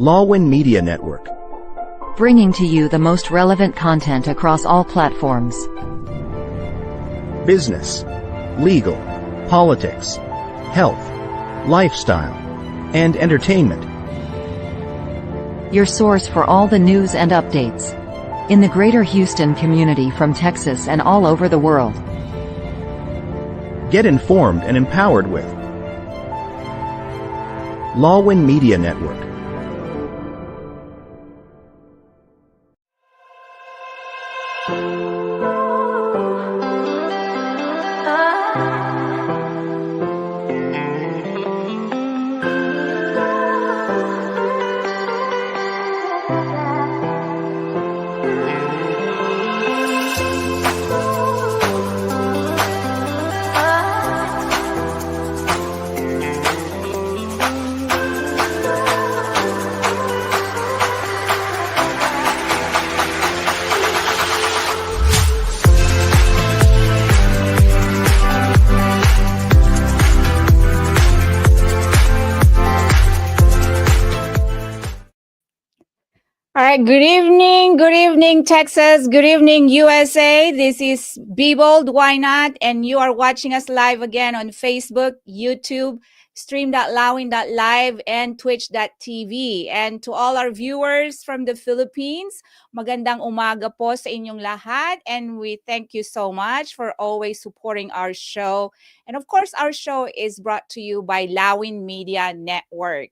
Lawin Media Network. Bringing to you the most relevant content across all platforms. Business, legal, politics, health, lifestyle, and entertainment. Your source for all the news and updates in the greater Houston community from Texas and all over the world. Get informed and empowered with Lawin Media Network. All right, good evening, Texas, good evening, USA. This is Be Bold, Why Not? And you are watching us live again on Facebook, YouTube, stream.lawin.live, and twitch.tv. And to all our viewers from the Philippines, magandang umaga po sa inyong lahat. And we thank you so much for always supporting our show. And of course, our show is brought to you by Lawin Media Network.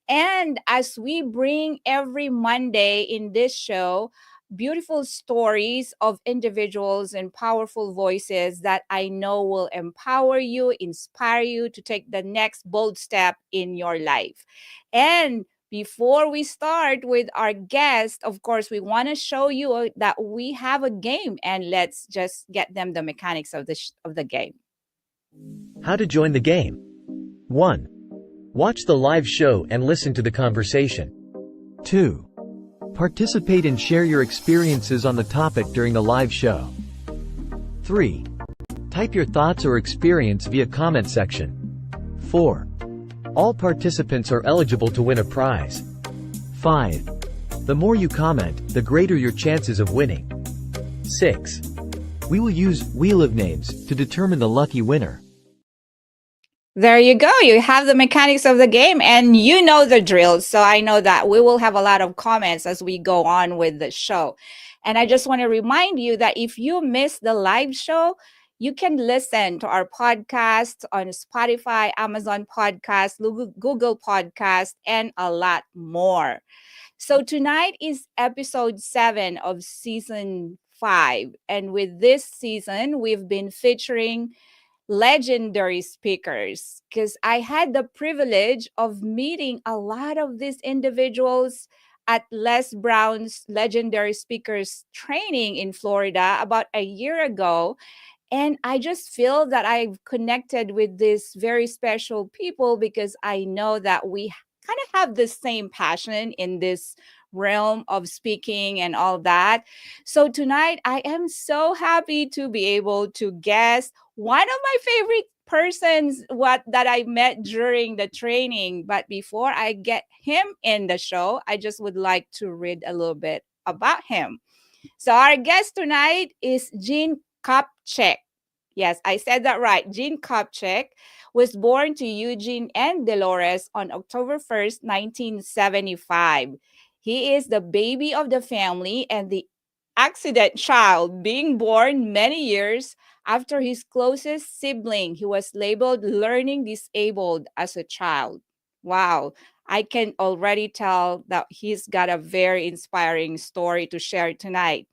And as we bring every Monday in this show, beautiful stories of individuals and powerful voices that I know will empower you, inspire you to take the next bold step in your life. And before we start with our guest, of course, we want to show you that we have a game, and let's just get them the mechanics of the game. How to join the game. 1. Watch the live show and listen to the conversation. 2. Participate and share your experiences on the topic during the live show. 3. Type your thoughts or experience via comment section. 4. All participants are eligible to win a prize. 5. The more you comment, the greater your chances of winning. 6. We will use Wheel of Names to determine the lucky winner. There you go. You have the mechanics of the game and you know the drill. So I know that we will have a lot of comments as we go on with the show. And I just want to remind you that if you miss the live show, you can listen to our podcast on Spotify, Amazon Podcast, Google Podcast, and a lot more. So tonight is episode 7 of season 5. And with this season, we've been featuring legendary speakers because I had the privilege of meeting a lot of these individuals at Les Brown's legendary speakers training in Florida about a year ago. And I just feel that I've connected with these very special people because I know that we kind of have the same passion in this realm of speaking and all that. So tonight, I am so happy to be able to guest one of my favorite persons that I met during the training. But before I get him in the show, I just would like to read a little bit about him. So our guest tonight is Jean Kopchek. Yes, I said that right. Jean Kopchek was born to Eugene and Dolores on October 1st, 1975. He is the baby of the family and the accident child, being born many years after his closest sibling. He was labeled learning disabled as a child. Wow, I can already tell that he's got a very inspiring story to share tonight.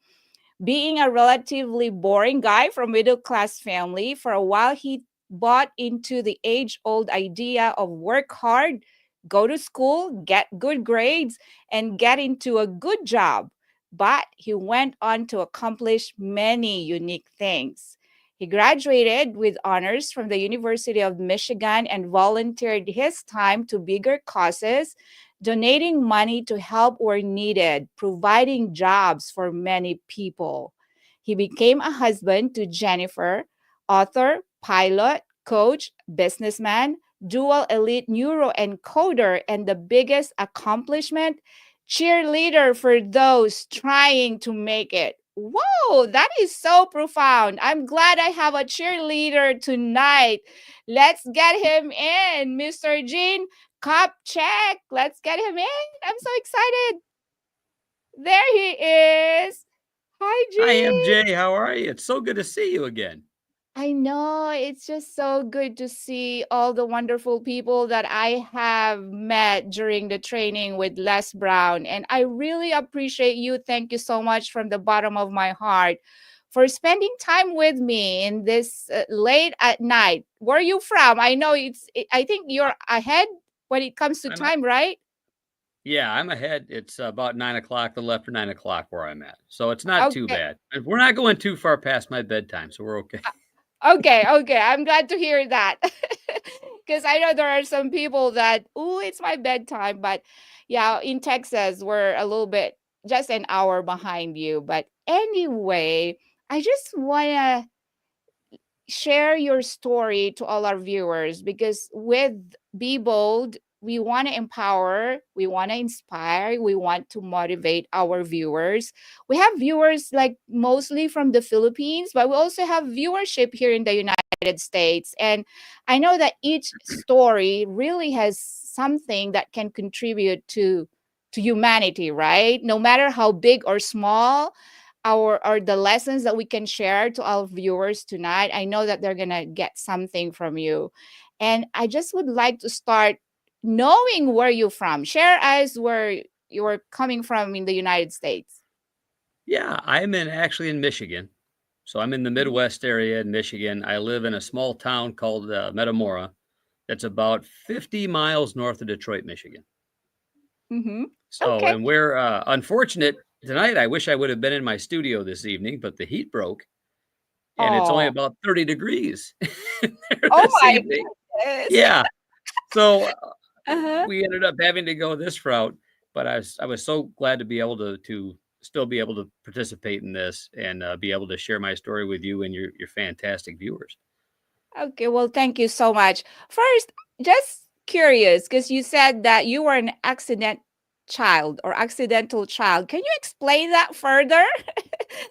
Being a relatively boring guy from middle-class family, for a while he bought into the age-old idea of work hard, go to school, get good grades, and get into a good job. But he went on to accomplish many unique things. He graduated with honors from the University of Michigan and volunteered his time to bigger causes, donating money to help where needed, providing jobs for many people. He became a husband to Jennifer, author, pilot, coach, businessman, dual elite neuroencoder, and the biggest accomplishment, cheerleader for those trying to make it. Whoa, that is so profound. I'm glad I have a cheerleader tonight. Let's get him in, Mr. Gene. Cup check. Let's get him in. I'm so excited. There he is. Hi, Hi, Gene. MJ. How are you? It's so good to see you again. I know it's just so good to see all the wonderful people that I have met during the training with Les Brown. And I really appreciate you. Thank you so much from the bottom of my heart for spending time with me in this late at night. Where are you from? I know I think you're ahead when it comes to I'm time, right? yeah, I'm ahead. It's about 9 o'clock, a little after 9 o'clock where I'm at. So it's not too Okay. bad. And we're not going too far past my bedtime, so we're okay. Okay, okay. I'm glad to hear that. Because I know there are some people that, oh, it's my bedtime. But yeah, in Texas, we're a little bit just an hour behind you. But anyway, I just want to share your story to all our viewers because with Be Bold, we want to empower, we want to inspire, we want to motivate our viewers. We have viewers like mostly from the Philippines, but we also have viewership here in the United States. And I know that each story really has something that can contribute to humanity, right? No matter how big or small, our or the lessons that we can share to our viewers tonight, I know that they're gonna get something from you. And I just would like to start knowing where you're from. Share us where you're coming from in the United States. Yeah, actually in Michigan. So I'm in the Mhm. Midwest area in Michigan. I live in a small town called Metamora. That's about 50 miles north of Detroit, Michigan. Mm-hmm. So, Okay. and we're unfortunate tonight. I wish I would have been in my studio this evening, but the heat broke and it's only Oh, about 30 degrees there oh this my evening. goodness. Yeah. So Uh-huh. we ended up having to go this route, but I was so glad to be able to still be able to participate in this and be able to share my story with you and your fantastic viewers. Okay, well, thank you so much. First, just curious, because you said that you were an accidental child. Can you explain that further?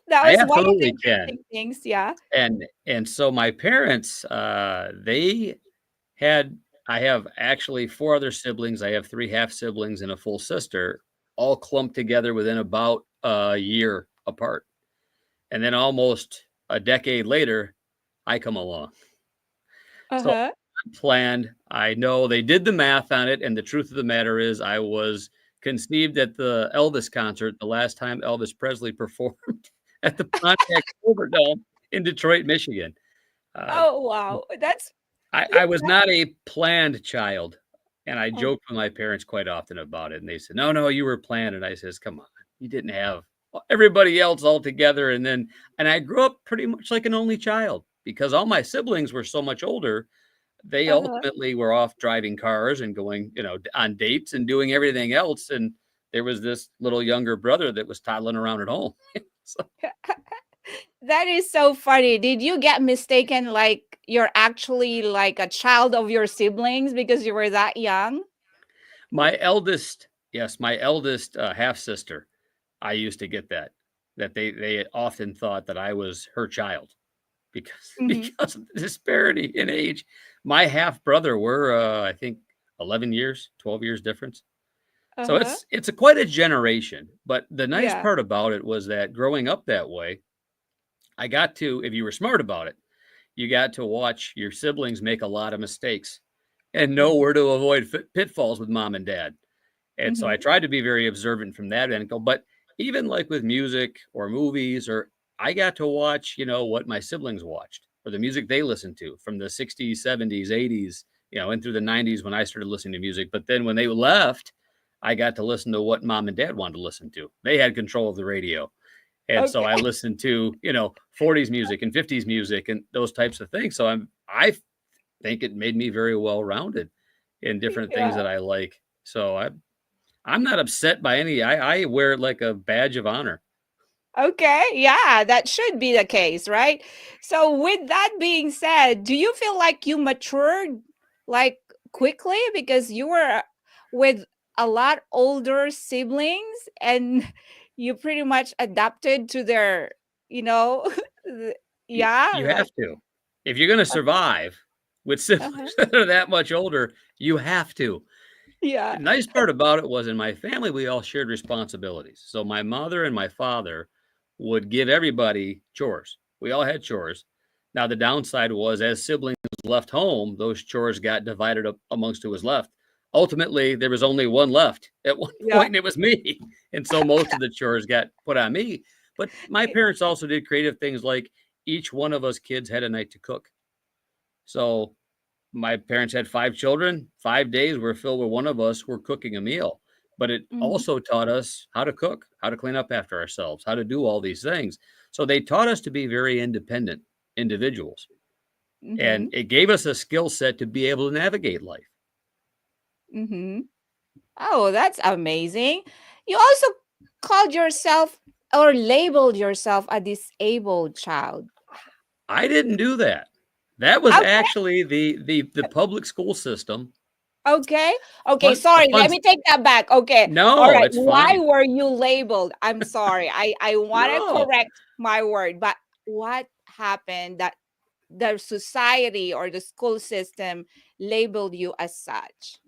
That I was one of the absolutely can. interesting things, yeah. And so my parents, they had I have actually four other siblings. I have three half siblings and a full sister, all clumped together within about a year apart. And then almost a decade later, I come along. So Uh-huh. planned. I know they did the math on it, and the truth of the matter is, I was conceived at the Elvis concert the last time Elvis Presley performed at the Pontiac Silverdome in Detroit, Michigan. Uh, Oh, wow. That's I was not a planned child, and I oh, joke with my parents quite often about it, and they said, "No, no, you were planned." And I says, "Come on, you didn't have everybody else all together." And I grew up pretty much like an only child because all my siblings were so much older. They uh-huh. ultimately were off driving cars and going, on dates and doing everything else, and there was this little younger brother that was toddling around at home. So, That is so funny. Did you get mistaken like you're actually like a child of your siblings because you were that young? my eldest yes, my eldest, half-sister, I used to get that they often thought that I was her child because Mm-hmm. because of the disparity in age. My half brother, we're, I think 11 years, 12 years difference. So Uh-huh. it's a quite a generation, but the nice Yeah. part about it was that growing up that way, I got to if you were smart about it, you got to watch your siblings make a lot of mistakes and know where to avoid pitfalls with mom and dad. And so I Mm-hmm. tried to be very observant from that angle. But even like with music or movies, or I got to watch, what my siblings watched or the music they listened to from the 60s, 70s, 80s, and through the 90s when I started listening to music. But then when they left, I got to listen to what mom and dad wanted to listen to. They had control of the radio. And so I Okay. listened to, 40s music and 50s music and those types of things. So I think it made me very well rounded in different things Yeah. that I like. So I'm not upset by any. I wear it like a badge of honor. Okay, yeah, that should be the case, right? So, with that being said, do you feel like you matured like quickly because you were with a lot older siblings and you pretty much adapted to their, you know, yeah, You have like, to. If you're gonna survive with uh-huh. siblings that are that much older, you have to. Yeah. The nice part about it was in my family, we all shared responsibilities. So my mother and my father would give everybody chores. We all had chores. Now the downside was as siblings left home, those chores got divided up amongst who was left. Ultimately, there was only one left at one Yeah. point, and it was me. And so most of the chores got put on me. But my parents also did creative things like each one of us kids had a night to cook. So my parents had 5 children, 5 days were filled with one of us were cooking a meal, but it Mhm, also taught us how to cook, how to clean up after ourselves, how to do all these things. So they taught us to be very independent individuals, and mhm, it gave us a skill set to be able to navigate life. mhm. Oh, that's amazing. You also called yourself or labeled yourself a disabled child. I didn't do that. That was Okay, actually the public school system. okay, okay. Fun a Sorry, fun let me take that back. Okay, all No, right. it's Why fine. were you labeled? I'm sorry. I want to No. correct my word, but what happened that the society or the school system labeled you as such?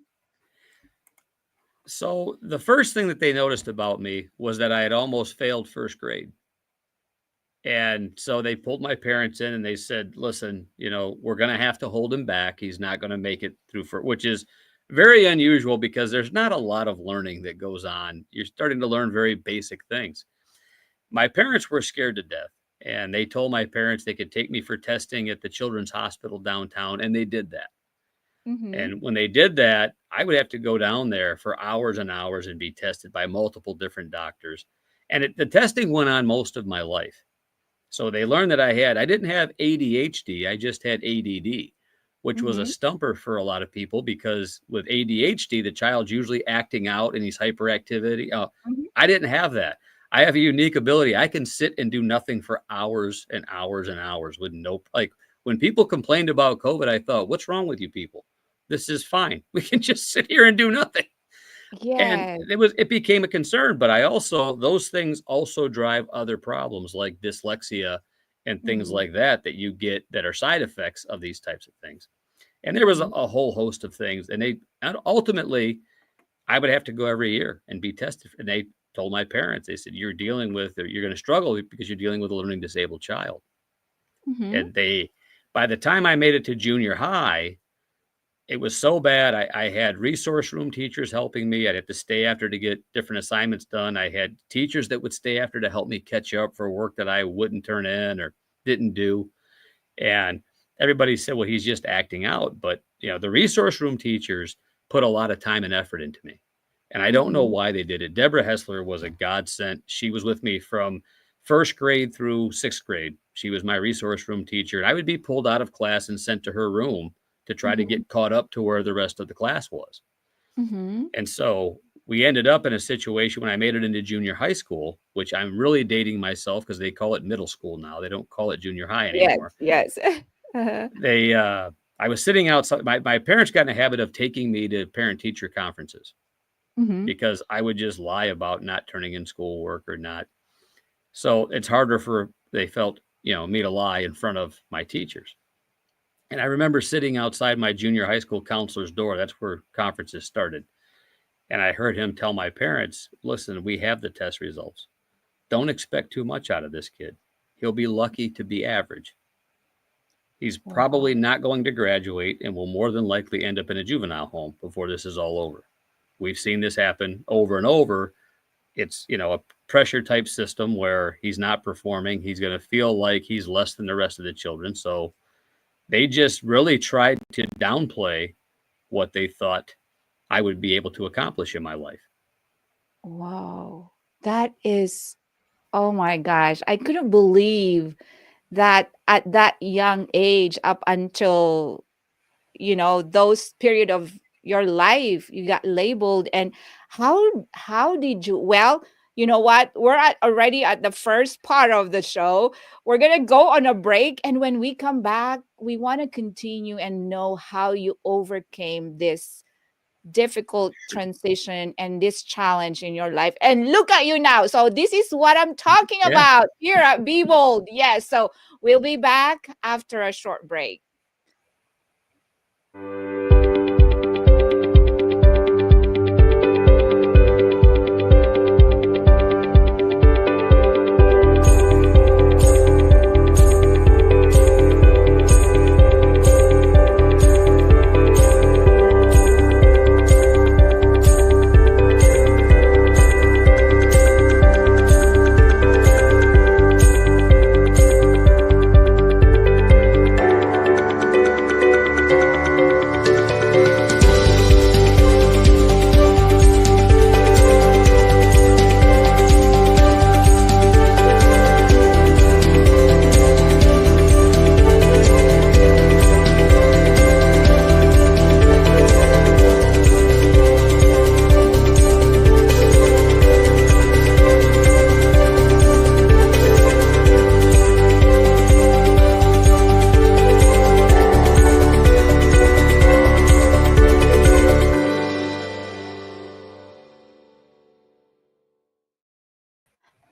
So the first thing that they noticed about me was that I had almost failed 1st grade. And so they pulled my parents in and they said, "Listen, we're going to have to hold him back. He's not going to make it through for," which is very unusual because there's not a lot of learning that goes on. You're starting to learn very basic things. My parents were scared to death, and they told my parents they could take me for testing at the children's hospital downtown, and they did that. Mm-hmm. And when they did that, I would have to go down there for hours and hours and be tested by multiple different doctors. And the testing went on most of my life. So they learned that I didn't have ADHD, I just had ADD, which was a Mm-hmm. stumper for a lot of people because with ADHD, the child's usually acting out and he's hyperactivity. Mm-hmm. I didn't have that. I have a unique ability. I can sit and do nothing for hours and hours and hours with no, like when people complained about COVID, I thought, what's wrong with you people? This is fine. We can just sit here and do nothing. And Yes. it became a concern, but I also those things also drive other problems like dyslexia and things Mm-hmm. like that you get that are side effects of these types of things. And there was a, Mm-hmm. a whole host of things. And ultimately I would have to go every year and be tested. And they told my parents, they said, you're going to struggle because you're dealing with a learning disabled child. Mm-hmm. And by the time I made it to junior high, it was so bad. I had resource room teachers helping me. I'd have to stay after to get different assignments done. I had teachers that would stay after to help me catch up for work that I wouldn't turn in or didn't do. And everybody said, well, he's just acting out. But, the resource room teachers put a lot of time and effort into me. And I don't know Mm-hmm. why they did it. Deborah Hessler was a godsend. She was with me from 1st grade through 6th grade. She was my resource room teacher. And I would be pulled out of class and sent to her room to try to Mm-hmm. get caught up to where the rest of the class was. Mm-hmm. And so we ended up in a situation when I made it into junior high school, which I'm really dating myself because they call it middle school now. They don't call it junior high Yes, anymore. yes. Uh-huh. I was sitting outside. My parents got in a habit of taking me to parent teacher conferences Mm-hmm. because I would just lie about not turning in schoolwork or not. So it's harder they felt, me to lie in front of my teachers. And I remember sitting outside my junior high school counselor's door. That's where conferences started. And I heard him tell my parents, listen, we have the test results. Don't expect too much out of this kid. He'll be lucky to be average. He's Wow. probably not going to graduate and will more than likely end up in a juvenile home before this is all over. We've seen this happen over and over. It's, a pressure type system where he's not performing. He's going to feel like he's less than the rest of the children. So they just really tried to downplay what they thought I would be able to accomplish in my life. Wow. That is, oh my gosh. I couldn't believe that at that young age, up until, those period of your life, you got labeled. And how did you, well, you know what? Already at the first part of the show. We're going to go on a break. And when we come back, we want to continue and know how you overcame this difficult transition and this challenge in your life. And look at you now. So, this is what I'm talking Yeah. about here at Be Bold. Yes. So, we'll be back after a short break.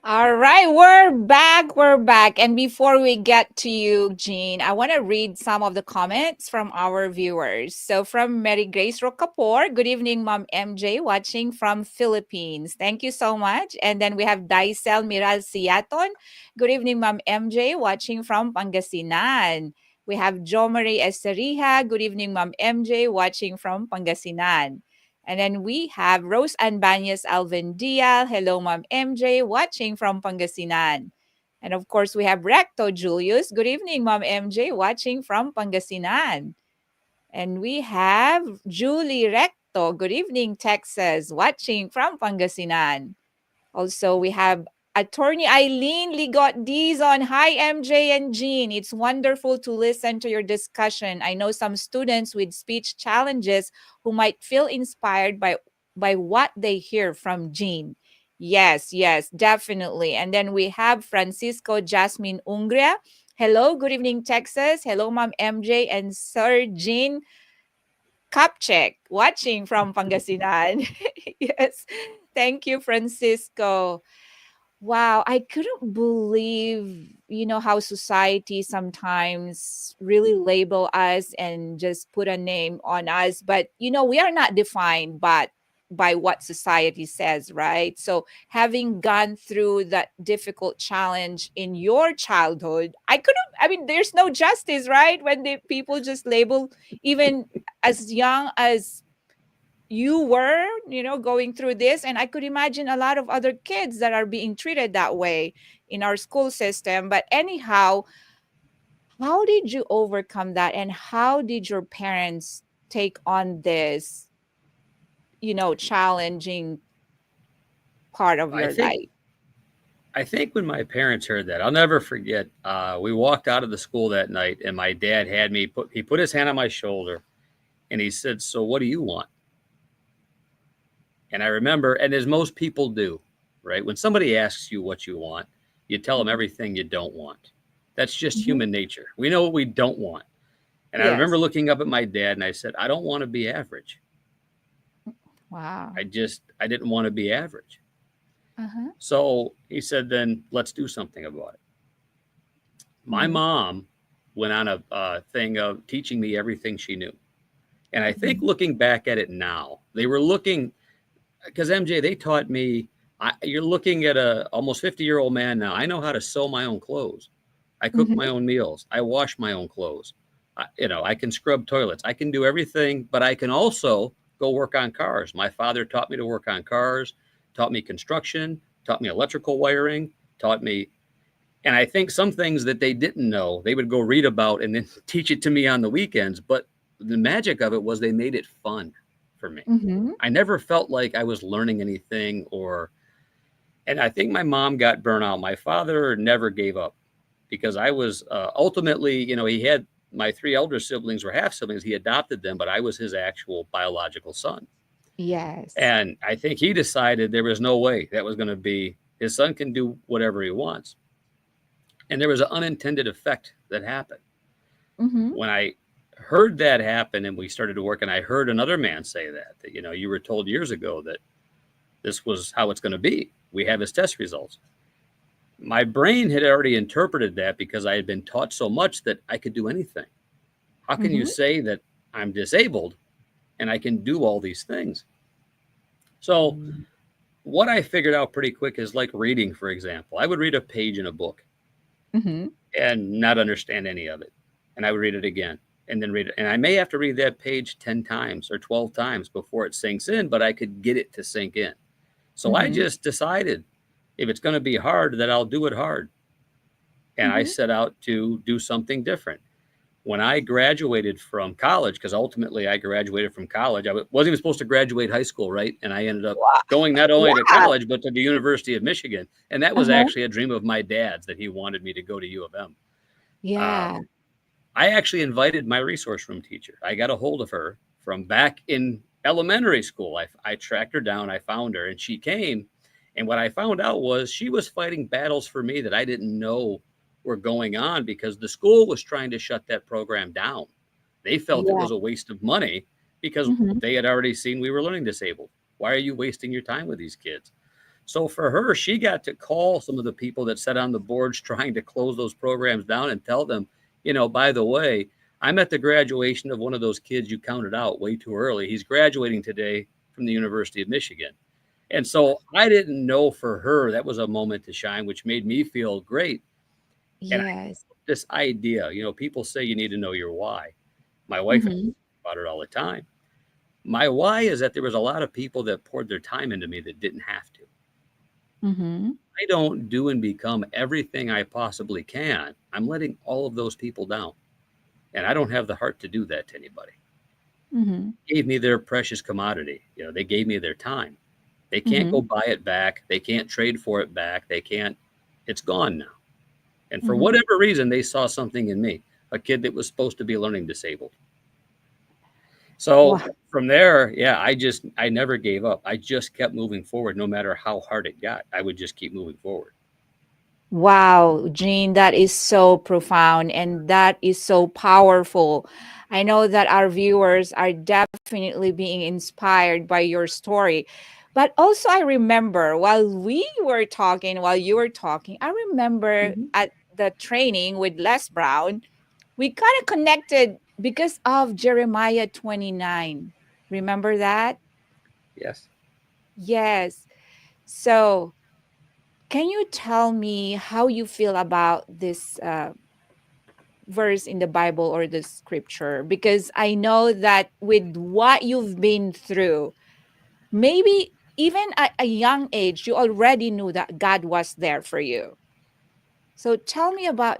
All right, we're back. We're back. And before we get to you, Jean, I want to read some of the comments from our viewers. So from Mary Grace Rocapor, good evening, Mom MJ, watching from Philippines. Thank you so much. And then we have Daisel Miral Siaton. Good evening, Mom MJ, watching from Pangasinan. We have Jo Marie Esterija. Good evening, Mom MJ, watching from Pangasinan. And then we have Rose Ann Banyas Alvin Dial. Hello, Ma'am MJ, watching from Pangasinan. And of course, we have Recto Julius. Good evening, Ma'am MJ, watching from Pangasinan. And we have Julie Recto. Good evening, Texas, watching from Pangasinan. Also, we have Attorney Eileen Ligot Dizon. Hi, MJ and Jean. It's wonderful to listen to your discussion. I know some students with speech challenges who might feel inspired by what they hear from Jean. Yes, yes, definitely. And then we have Francisco Jasmine Ungria. Hello, good evening, Texas. Hello, Ma'am MJ and Sir Jean Kapchek, watching from Pangasinan. Yes, thank you, Francisco. Wow, I couldn't believe, how society sometimes really label us and just put a name on us. But, we are not defined by what society says, right? So having gone through that difficult challenge in your childhood, I mean, there's no justice, right? When the people just label even as young as you were, going through this. And I could imagine a lot of other kids that are being treated that way in our school system. But anyhow, how did you overcome that? And how did your parents take on this, challenging part of I your think life? I think when my parents heard that, I'll never forget. We walked out of the school that night, and my dad had me put his hand on my shoulder, and he said, "So what do you want?" And I remember, and as most people do, right? When somebody asks you what you want, you tell them everything you don't want. That's just Mhm. human nature. We know what we don't want. And I remember Yes. looking up at my dad and I said, I don't want to be average. Wow. I didn't want to be average. Uh-huh. So he said, then let's do something about it. My Mhm. mom went on a thing of teaching me everything she knew. And I think Mhm. looking back at it now, they were looking, because MJ, they taught me, you're looking at a almost 50-year-old man now. I know how to sew my own clothes. I cook Mhm. my own meals. I wash my own clothes. I can scrub toilets. I can do everything, but I can also go work on cars. My father taught me to work on cars, taught me construction, taught me electrical wiring, taught me. And I think some things that they didn't know, they would go read about and then teach it to me on the weekends. But the magic of it was they made it fun for me. Mhm. I never felt like I was learning anything and I think my mom got burnt out. My father never gave up because I was ultimately, he had my three elder siblings were half siblings. He adopted them, but I was his actual biological son. Yes. And I think he decided there was no way that was going to be, his son can do whatever he wants. And there was an unintended effect that happened. Mm-hmm. When I heard that happen and we started to work, and I heard another man say that, you were told years ago that this was how it's going to be. We have his test results. My brain had already interpreted that because I had been taught so much that I could do anything. How can you Mm-hmm. say that I'm disabled and I can do all these things? So what I figured out pretty quick is like reading, for example. I would read a page in a book Mm-hmm. and not understand any of it. And I would read it again and then read it. And I may have to read that page 10 times or 12 times before it sinks in, but I could get it to sink in. So I Mm-hmm. just decided if it's going to be hard, that I'll do it hard. And I Mm-hmm. set out to do something different. When I graduated from college, because ultimately I graduated from college, wasn't even supposed to graduate high school, right? And I ended up Wow. going not only to Wow. college, but to the University of Michigan. And that was Uh-huh. actually a dream of my dad's, that he wanted me to go to U of M. Yeah. I actually invited my resource room teacher. I got a hold of her from back in elementary school. I tracked her down, I found her, and she came. And what I found out was she was fighting battles for me that I didn't know were going on, because the school was trying to shut that program down. They felt it Yeah. was a waste of money because Mm-hmm. they had already seen we were learning disabled. Why are you wasting your time with these kids? So for her, she got to call some of the people that sat on the boards trying to close those programs down and tell them, by the way, I'm at the graduation of one of those kids you counted out way too early. He's graduating today from the University of Michigan. And so I didn't know, for her, that was a moment to shine, which made me feel great. And Yes. this idea, people say you need to know your why. My wife Mm-hmm. about it all the time. My why is that there was a lot of people that poured their time into me that didn't have to. Mm-hmm. I don't do and become everything I possibly can. I'm letting all of those people down. And I don't have the heart to do that to anybody. Mm-hmm. They gave me their precious commodity. They gave me their time. They can't Mm-hmm. go buy it back. They can't trade for it back. They can't, it's gone now. And for Mm-hmm. whatever reason, they saw something in me, a kid that was supposed to be learning disabled. So Wow. from there, yeah, I never gave up. I just kept moving forward. No matter how hard it got, I would just keep moving forward. Wow, Jean, that is so profound and that is so powerful. I know that our viewers are definitely being inspired by your story. But also, I remember while you were talking, I remember Mhm. at the training with Les Brown, we kind of connected because of Jeremiah 29. Remember that? Yes. Yes. So, can you tell me how you feel about this verse in the Bible or the scripture? Because I know that with what you've been through, maybe even at a young age, you already knew that God was there for you. So tell me about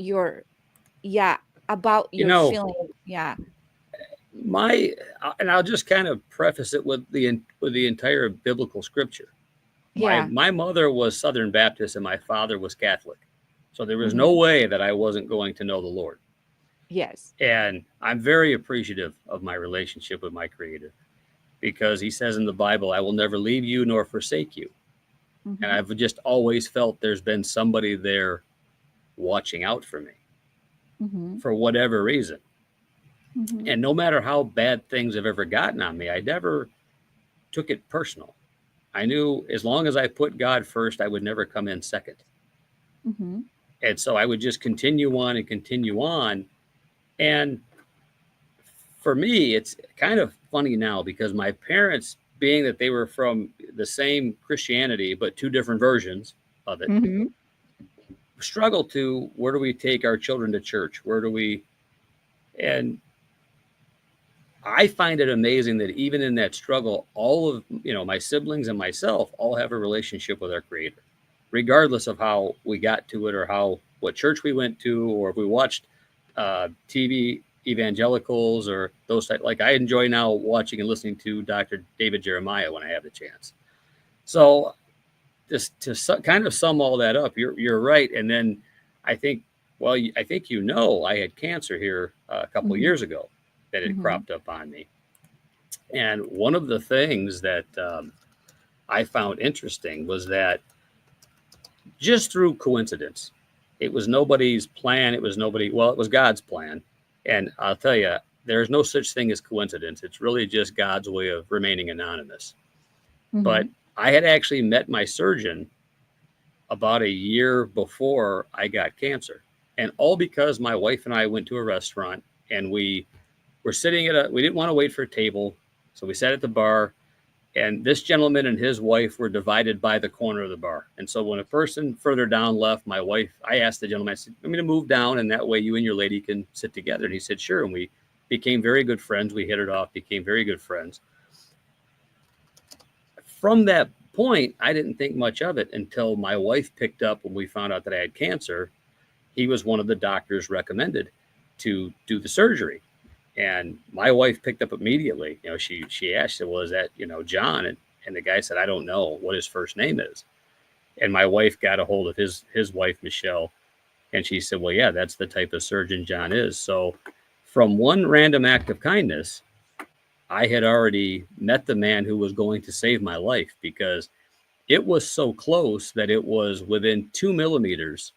about You your know, feeling. Yeah. my and I'll just kind of preface it with the entire biblical scripture. My Yeah. my mother was Southern Baptist and my father was Catholic. So there was no Hmm. way that I wasn't going to know the Lord. Yes. And I'm very appreciative of my relationship with my creator, because he says in the Bible, I will never leave you nor forsake you. And Hmm. I've just always felt there's been somebody there watching out for me Hmm. for whatever reason. Hmm. And no matter how bad things have ever gotten on me, I never took it personal. I knew as long as I put God first, I would never come in second. Hmm. And so I would just continue on and continue on. And for me, it's kind of funny now because my parents, being that they were from the same Christianity, but two different versions of it, Hmm. struggle to, where do we take our children to church? Where do we, and I find it amazing that even in that struggle, all of, my siblings and myself all have a relationship with our creator, regardless of how we got to it or what church we went to, or if we watched TV evangelicals or those type. Like, I enjoy now watching and listening to Dr. David Jeremiah when I have the chance. So just to kind of sum all that up, you're right. And then I think, well, I think I had cancer here a couple Hmm. years ago that had Hmm. cropped up on me. And one of the things that I found interesting was that just through coincidence, it was nobody's plan. It was it was God's plan. And I'll tell you, there's no such thing as coincidence. It's really just God's way of remaining anonymous. But Mm-hmm. I had actually met my surgeon about a year before I got cancer. And all because my wife and I went to a restaurant and we were sitting we didn't want to wait for a table. So we sat at the bar, and this gentleman and his wife were divided by the corner of the bar. And so when a person further down left, I asked the gentleman, I said, I'm going to move down, and that way you and your lady can sit together. And he said, sure. And we became very good friends. We hit it off, became very good friends. From that point, I didn't think much of it until my wife picked up when we found out that I had cancer. He was one of the doctors recommended to do the surgery. And my wife picked up immediately. She asked, well, is that, John? And the guy said, I don't know what his first name is. And my wife got a hold of his wife, Michelle. And she said, well, yeah, that's the type of surgeon John is. So from one random act of kindness, I had already met the man who was going to save my life, because it was so close that it was within 2 millimeters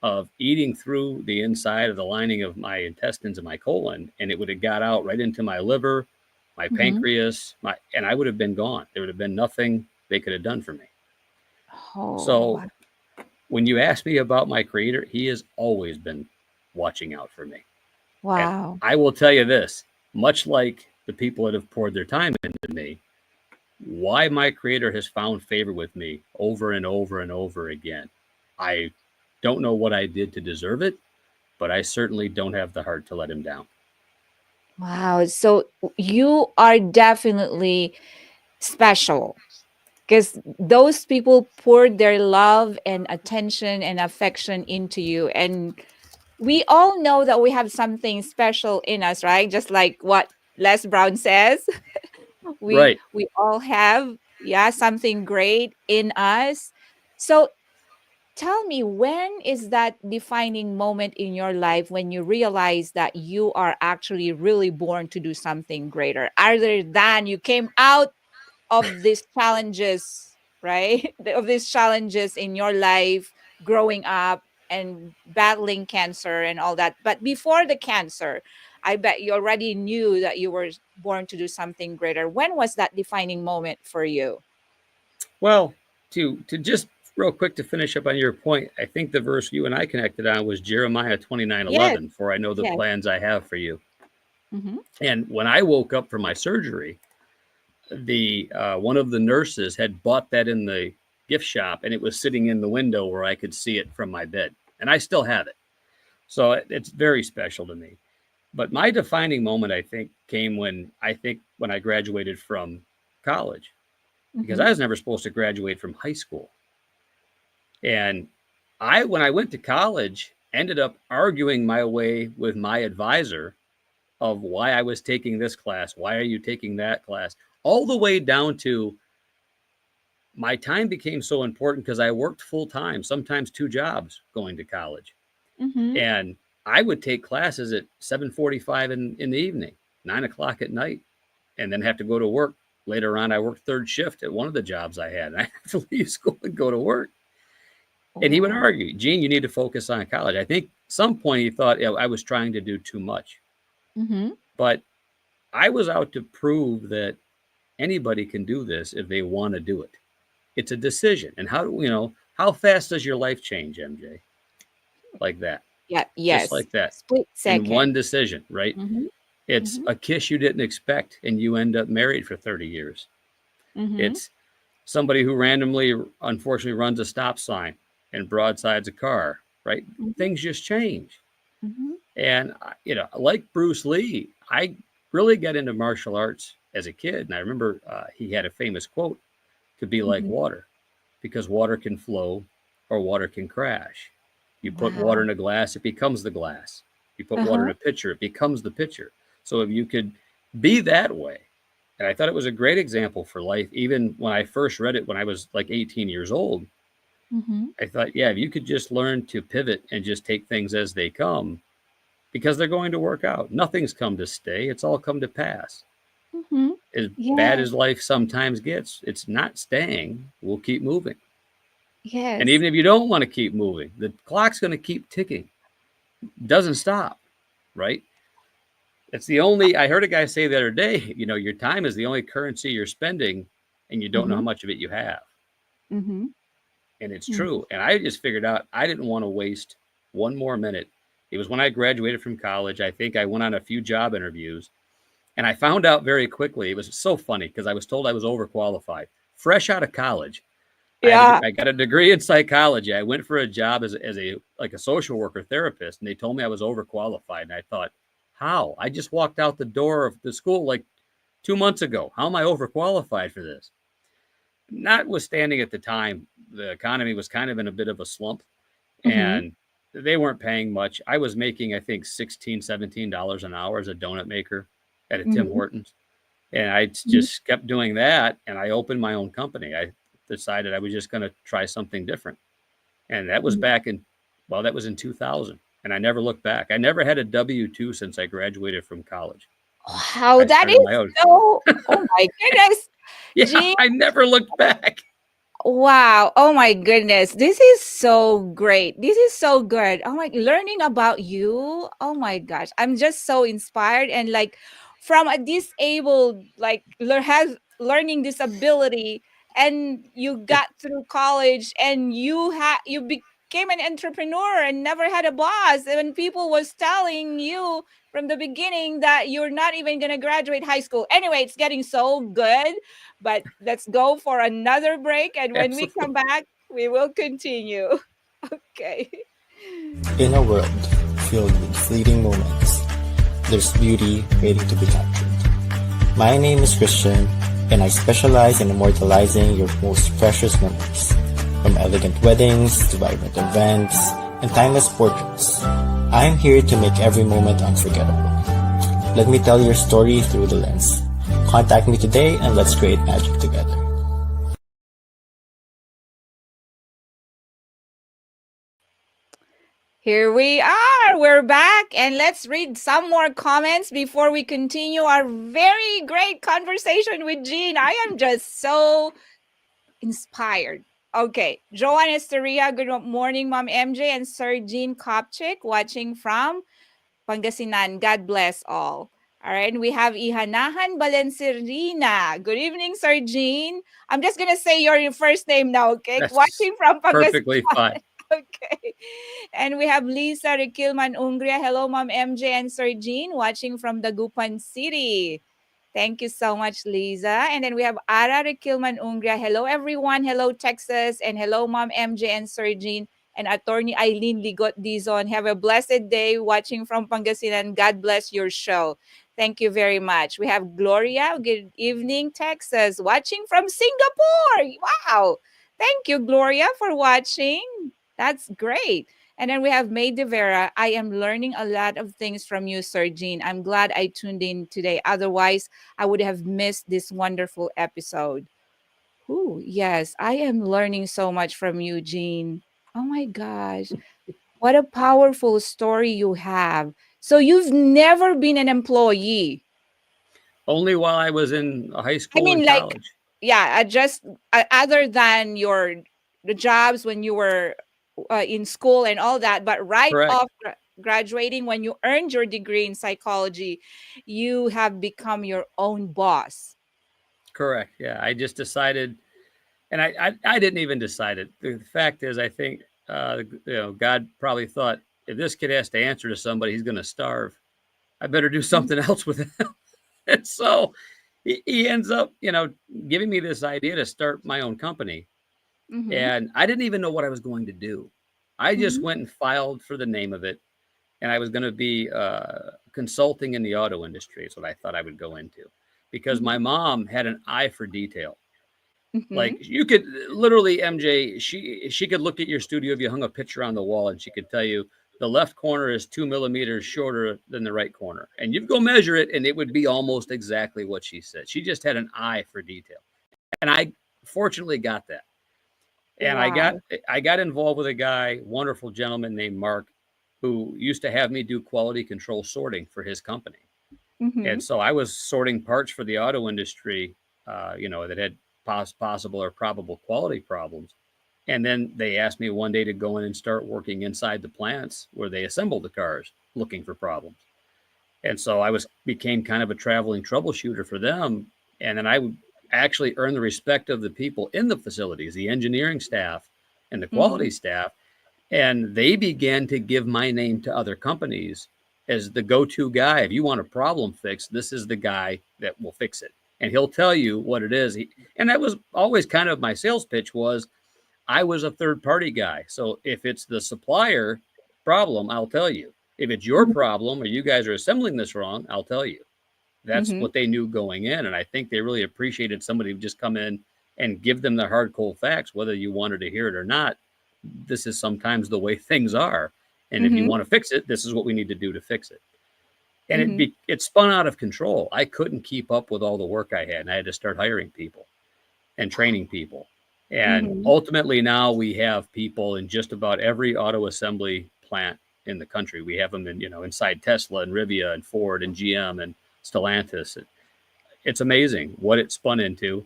of eating through the inside of the lining of my intestines and my colon, and it would have got out right into my liver, my Mm-hmm. pancreas, and I would have been gone. There would have been nothing they could have done for me. Oh, So wow. when you ask me about my creator, he has always been watching out for me. And Wow. I will tell you this, much like the people that have poured their time into me, why my creator has found favor with me over and over and over again. I don't know what I did to deserve it, but I certainly don't have the heart to let him down. Wow. So you are definitely special, because those people poured their love and attention and affection into you. And we all know that we have something special in us, right? Just like what Les Brown says, we Right. we all have, yeah, something great in us. So tell me, when is that defining moment in your life when you realize that you are actually really born to do something greater, other than you came out of these challenges, right? Of these challenges in your life growing up and battling cancer and all that. But before the cancer, I bet you already knew that you were born to do something greater. When was that defining moment for you? Well, to just real quick to finish up on your point, I think the verse you and I connected on was Jeremiah Yes, 29:11. For I know the yes. plans I have for you. Mm-hmm. And when I woke up from my surgery, the one of the nurses had bought that in the gift shop, and it was sitting in the window where I could see it from my bed, and I still have it. So it's very special to me. But my defining moment, I think, came when I graduated from college, because Mm-hmm. I was never supposed to graduate from high school. And when I went to college, ended up arguing my way with my advisor of why I was taking this class. Why are you taking that class? All the way down to my time became so important because I worked full time, sometimes two jobs going to college. Mm-hmm. And I would take classes at 7:45 in the evening, 9 o'clock at night, and then have to go to work. Later on, I worked third shift at one of the jobs I had. And I had to leave school and go to work. And he would Oh. argue, Gene, you need to focus on college. I think some point he thought I was trying to do too much. Mm-hmm. But I was out to prove that anybody can do this if they want to do it. It's a decision. And how fast does your life change, MJ? Like that, Yeah, just yes. like that, Split in one second. decision, right? Mm-hmm. It's Mm-hmm. a kiss you didn't expect, and you end up married for 30 years. Mm-hmm. It's somebody who randomly, unfortunately, runs a stop sign and broadsides a car, right? Mm-hmm. Things just change. Mm-hmm. And, like Bruce Lee, I really got into martial arts as a kid. And I remember he had a famous quote, to be like Mm-hmm. water, because water can flow or water can crash. You put water Wow. in a glass, it becomes the glass. You put water in Uh-huh. a pitcher, it becomes the pitcher. So if you could be that way, and I thought it was a great example for life, even when I first read it when I was like 18 years old, Mm-hmm. I thought, yeah, if you could just learn to pivot and just take things as they come, because they're going to work out. Nothing's come to stay, it's all come to pass. Mhm. As bad Yes. as life sometimes gets, it's not staying. We'll keep moving. And Yes. even if you don't want to keep moving, the clock's going to keep ticking. Doesn't stop, right? It's the only, I heard a guy say the other day, your time is the only currency you're spending and you don't know how Mhm. much of it you have. Mhm. And it's Mhm. true. And I just figured out I didn't want to waste one more minute. It was when I graduated from college. I think I went on a few job interviews and I found out very quickly. It was so funny because I was told I was overqualified. Fresh out of college, Yeah. I got a degree in psychology. I went for a job as a like a social worker therapist, and they told me I was overqualified. And I thought, how? I just walked out the door of the school like 2 months ago. How am I overqualified for this? Notwithstanding, at the time, the economy was kind of in a bit of a slump, Mhm. and they weren't paying much. I was making, I think, $16, $17 an hour as a donut maker at a Tim Mhm. Hortons. And I Mhm. just kept doing that. And I opened my own company. I decided I was just going to try something different. And that was Mhm. that was in 2000. And I never looked back. I never had a W 2 since I graduated from college. Wow, I that started is my own. so, oh my goodness. Yeah, Gee, I never looked back. wow. Oh my goodness. This is so great. This is so good. Oh my, learning about you. Oh my gosh. I'm just so inspired and like from a disabled, like has learning disability and you got through college and you became an entrepreneur and never had a boss. And when people was telling you from the beginning that you're not even going to graduate high school. Anyway, it's getting so good, but let's go for another break. And when we Absolutely. come back, we will continue. Okay. In a world filled with fleeting moments, there's beauty waiting to be captured. My name is Christian, and I specialize in immortalizing your most precious memories. From elegant weddings to vibrant events and timeless portraits, I'm here to make every moment unforgettable. Let me tell your story through the lens. Contact me today and let's create magic together. Here we are. We're back. And let's read some more comments before we continue our very great conversation with Jean. I am just so inspired. Okay. Joanne Esteria, good morning, Mom MJ and Sir Jean Kopchik, watching from Pangasinan. God bless all. All right, and we have Ihanahan Balencerina. Good evening, Sir Jean. I'm just gonna say your first name now, okay? That's Watching from perfectly Pangasinan. fine. Okay. And we have Lisa Riquilman Ungria. Hello, Mom MJ and Sir Jean, watching from Dagupan City. Thank you so much, Lisa. And then we have Ara Riquilman Ungria. Hello, everyone. Hello, Texas. And hello, Mom MJ and Sir Jean and Attorney Eileen Ligot Dizon. Have a blessed day watching from Pangasinan. God bless your show. Thank you very much. We have Gloria. Good evening, Texas. Watching from Singapore. Wow. Thank you, Gloria, for watching. That's great. And then we have May De Vera. I am learning a lot of things from you, Sir Jean. I'm glad I tuned in today. Otherwise, I would have missed this wonderful episode. Ooh, yes, I am learning so much from you, Jean. Oh my gosh. What a powerful story you have. So you've never been an employee. Only while I was in high I school mean, and like, college. yeah, just other than the jobs when you were in school and all that, but right Correct. off graduating, when you earned your degree in psychology, you have become your own boss. Correct. Yeah. I just decided, and I didn't even decide it. The fact is, I think, God probably thought if this kid has to answer to somebody, he's going to starve. I better do something else with him. And so he ends up, giving me this idea to start my own company. Mm-hmm. And I didn't even know what I was going to do. I just Mm-hmm. went and filed for the name of it. And I was going to be consulting in the auto industry, is what I thought I would go into, because Mm-hmm. my mom had an eye for detail. Mm-hmm. Like, you could literally, MJ, she could look at your studio if you hung a picture on the wall, and she could tell you the left corner is 2 millimeters shorter than the right corner, and you'd go measure it, and it would be almost exactly what she said. She just had an eye for detail, and I fortunately got that. And Wow. I got involved with a guy, wonderful gentleman named Mark, who used to have me do quality control sorting for his company. Mm-hmm. And so I was sorting parts for the auto industry, that had possible or probable quality problems. And then they asked me one day to go in and start working inside the plants where they assembled the cars, looking for problems. And so I became kind of a traveling troubleshooter for them. And then I would actually earn the respect of the people in the facilities, the engineering staff and the Mm-hmm. quality staff. And they began to give my name to other companies as the go-to guy. If you want a problem fixed, this is the guy that will fix it. And he'll tell you what it is. And that was always kind of my sales pitch was I was a third party guy. So if it's the supplier problem, I'll tell you. If it's your problem or you guys are assembling this wrong, I'll tell you. That's Mm-hmm. what they knew going in. And I think they really appreciated somebody who just come in and give them the hard cold facts, whether you wanted to hear it or not. This is sometimes the way things are. And if you Mm-hmm. want to fix it, this is what we need to do to fix it. And Mm-hmm. it spun out of control. I couldn't keep up with all the work I had, and I had to start hiring people and training people. And Mm-hmm. ultimately, now we have people in just about every auto assembly plant in the country. We have them in, inside Tesla and Rivian and Ford and GM and Stellantis. It's amazing what it spun into.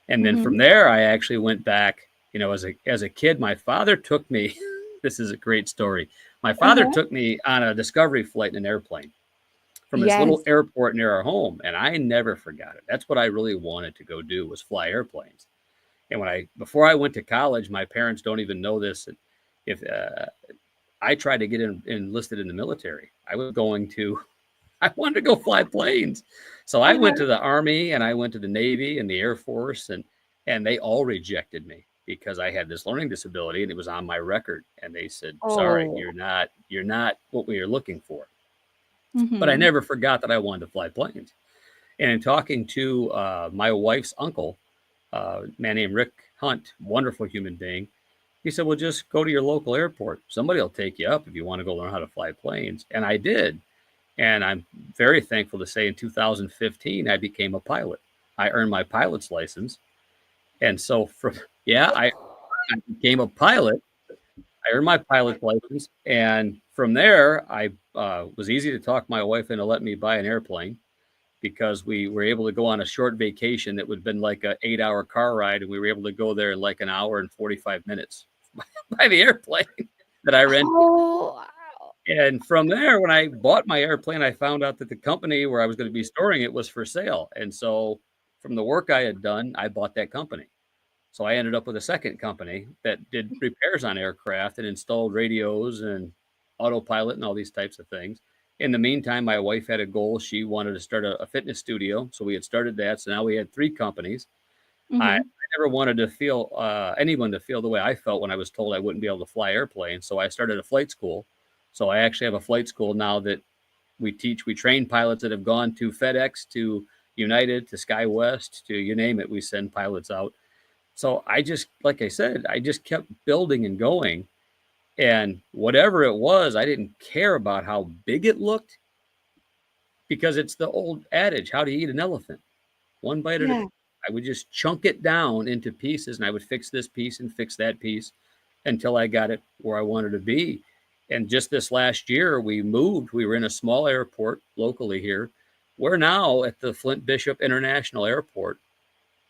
And then Mm-hmm. from there, I actually went back. As a kid, my father took me. This is a great story. My father Uh-huh. took me on a discovery flight in an airplane from this little Yes. airport near our home, and I never forgot it. That's what I really wanted to go do was fly airplanes. And before I went to college, my parents don't even know this. If I tried to get enlisted in the military, I was going to, I wanted to go fly planes. So I went Uh-huh. to the Army and I went to the Navy and the Air Force, and they all rejected me because I had this learning disability and it was on my record. And they said, "Sorry, Oh. you're not what we are looking for." But I Mm-hmm. never forgot that I wanted to fly planes. And in talking to my wife's uncle, a man named Rick Hunt, wonderful human being, he said, "Well, just go to your local airport. Somebody will take you up if you want to go learn how to fly planes." And I did. And I'm very thankful to say in 2015, I became a pilot. I earned my pilot's license. And so, yeah, I became a pilot. I earned my pilot's license. And from there, I was easy to talk my wife into letting me buy an airplane because we were able to go on a short vacation that would have been like an 8-hour car ride. And we were able to go there in like an hour and 45 minutes by the airplane that I rented. Oh. Wow. And from there, when I bought my airplane, I found out that the company where I was going to be storing it was for sale. And so from the work I had done, I bought that company. So I ended up with a second company that did repairs on aircraft and installed radios and autopilot and all these types of things. In the meantime, my wife had a goal. She wanted to start a fitness studio. So we had started that. So now we had 3 companies. I Mm-hmm. never wanted to feel anyone to feel the way I felt when I was told I wouldn't be able to fly airplanes. So I started a flight school. So I actually have a flight school now that we train pilots that have gone to FedEx, to United, to SkyWest, to you name it. We send pilots out. So I just, like I said, I just kept building and going. And whatever it was, I didn't care about how big it looked because it's the old adage, how to eat an elephant, one bite at a time. Yeah. I would just chunk it down into pieces and I would fix this piece and fix that piece until I got it where I wanted to be. And just this last year, we moved. We were in a small airport locally here. We're now at the Flint Bishop International Airport,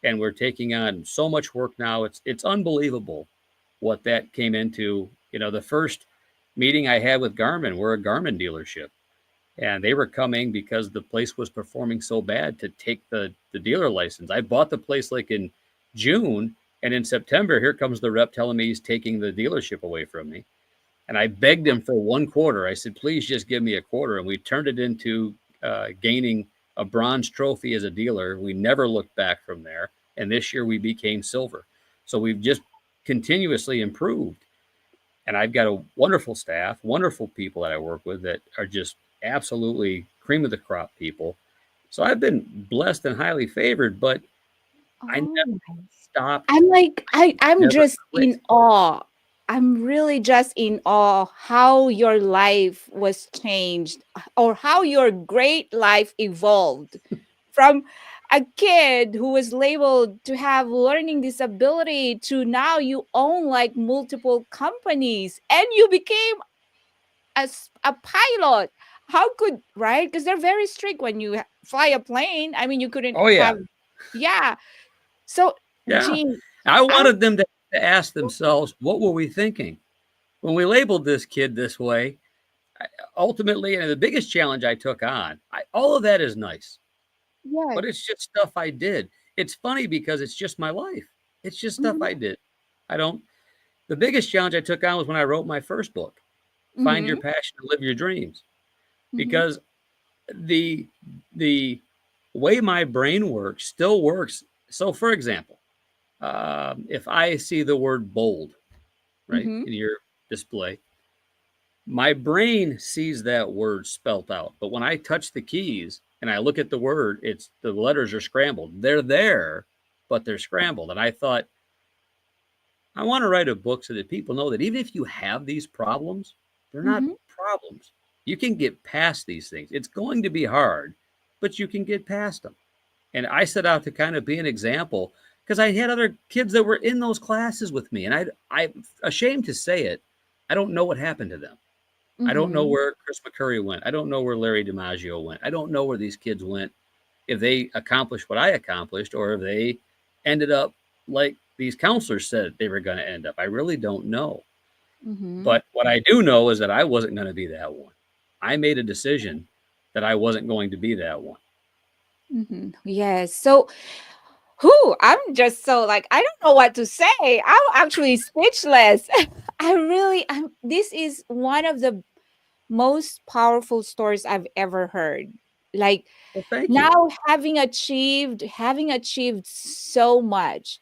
and we're taking on so much work now. It's unbelievable what that came into. The first meeting I had with Garmin, we're a Garmin dealership, and they were coming because the place was performing so bad to take the dealer license. I bought the place like in June, and in September, here comes the rep telling me he's taking the dealership away from me. And I begged him for 1 quarter. I said, "Please just give me a quarter." And we turned it into gaining a bronze trophy as a dealer. We never looked back from there. And this year we became silver. So we've just continuously improved. And I've got a wonderful staff, wonderful people that I work with that are just absolutely cream of the crop people. So I've been blessed and highly favored, but I never Oh. stopped. I'm like I'm Never just quit. in awe. I'm really just in awe how your life was changed or how your great life evolved from a kid who was labeled to have learning disability to now you own like multiple companies and you became a pilot. how could, right? Because they're very strict when you fly a plane. I mean, you couldn't Oh yeah, have, yeah. So, yeah. Jean, I I, wanted them to ask themselves, what were we thinking when we labeled this kid this way? Ultimately, and the biggest challenge I took on, all of that is nice, yes. but it's just stuff I did. It's funny because it's just my life. It's just stuff I Mm-hmm. did. I don't. The biggest challenge I took on was when I wrote my first book, Find Your Mm-hmm. Passion and Live Your Dreams, Mm-hmm. because the the way my brain works still works. So, for example, if I see the word bold, right, Mm-hmm. in your display, my brain sees that word spelt out. But when I touch the keys and I look at the word, it's the letters are scrambled. They're there, but they're scrambled. And I thought, I want to write a book so that people know that even if you have these problems, they're not Mm-hmm. problems. You can get past these things. It's going to be hard, but you can get past them. And I set out to kind of be an example because I had other kids that were in those classes with me. And I'm ashamed to say it, I don't know what happened to them. I don't know Mm-hmm. where Chris McCurry went. I don't know where Larry DiMaggio went. I don't know where these kids went, if they accomplished what I accomplished or if they ended up like these counselors said they were going to end up. I really don't know. Mm-hmm. But what I do know is that I wasn't going to be that one. I made a decision that I wasn't going to be that one. Mm-hmm. Yes. So, who I'm just so like, I don't know what to say. I'm actually speechless. I really, this is one of the most powerful stories I've ever heard. Like, Well, thank you. now having achieved so much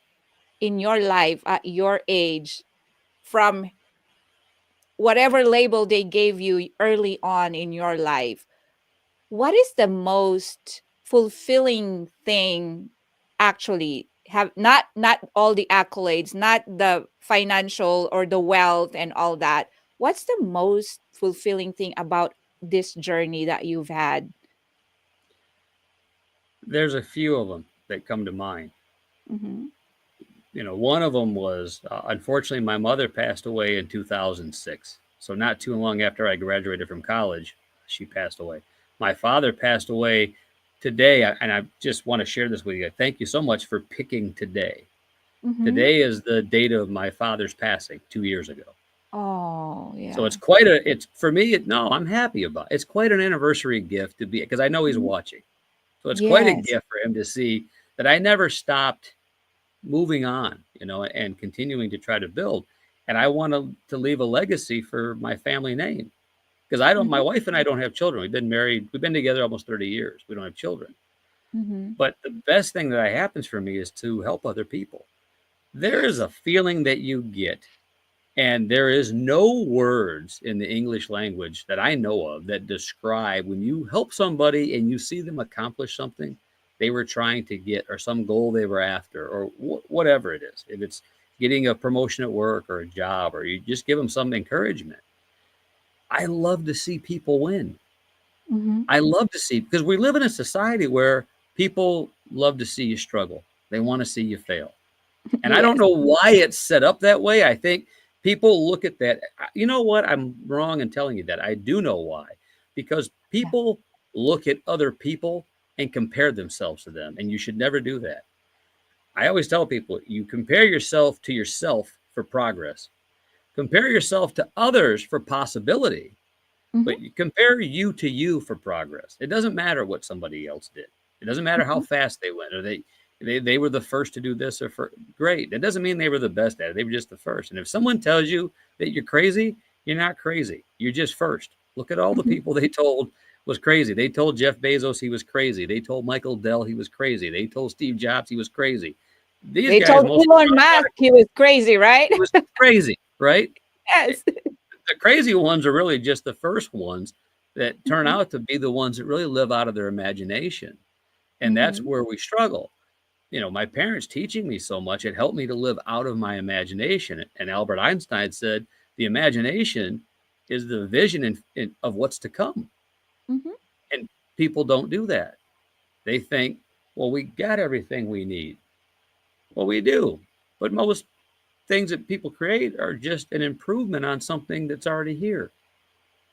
in your life at your age, from whatever label they gave you early on in your life, what is the most fulfilling thing, actually, have not all the accolades, not the financial or the wealth and all that. What's the most fulfilling thing about this journey that you've had? There's a few of them that come to mind. Mm-hmm. One of them was unfortunately my mother passed away in 2006. So not too long after I graduated from college, she passed away. My father passed away today, and I just want to share this with you. Thank you so much for picking today. Mm-hmm. Today is the date of my father's passing 2 years ago. Oh, So yeah. it's it's for me. No, I'm happy about it. It's quite an anniversary gift to be because I know he's Mhm. watching. So it's quite a Yes. gift for him to see that I never stopped moving on, and continuing to try to build. And I want to leave a legacy for my family name because my Mhm. wife and I don't have children. We've been married, we've been together almost 30 years. We don't have children. Mhm. But the best thing that happens for me is to help other people. There is Yes. a feeling that you get, and there is no words in the English language that I know of that describe when you help somebody and you see them accomplish something they were trying to get or some goal they were after or whatever it is. If it's getting a promotion at work or a job or you just give them some encouragement. I love to see people win. Mhm. I love to see because we live in a society where people love to see you struggle. They want to see you fail. And I don't Yes. know why it's set up that way. I think people look at that. You know what? I'm wrong in telling you that. I do know why. Because Yeah. people look at other people and compare themselves to them. And you should never do that. I always tell people you compare yourself to yourself for progress, compare yourself to others for possibility, Mhm. but you compare you to you for progress. It doesn't matter what somebody else did. It doesn't matter how Mhm. fast they went or they were the first to do this or great. That doesn't mean they were the best at it. They were just the first. And if someone tells you that you're crazy, you're not crazy. You're just first. Look at all the Mhm. people they told was crazy. They told Jeff Bezos he was crazy. They told Michael Dell he was crazy. They told Steve Jobs he was crazy. These They guys, told most of them Elon are Musk he was crazy, right? he was crazy, right? Yes. The crazy ones are really just the first ones that turn Mhm. out to be the ones that really live out of their imagination. And that's Mhm. where we struggle. My parents teaching me so much, it helped me to live out of my imagination. And Albert Einstein said, the imagination is the vision of what's to come. Mhm. And people don't do that. They think, well, we got everything we need. Well, we do. But most things that people create are just an improvement on something that's already here.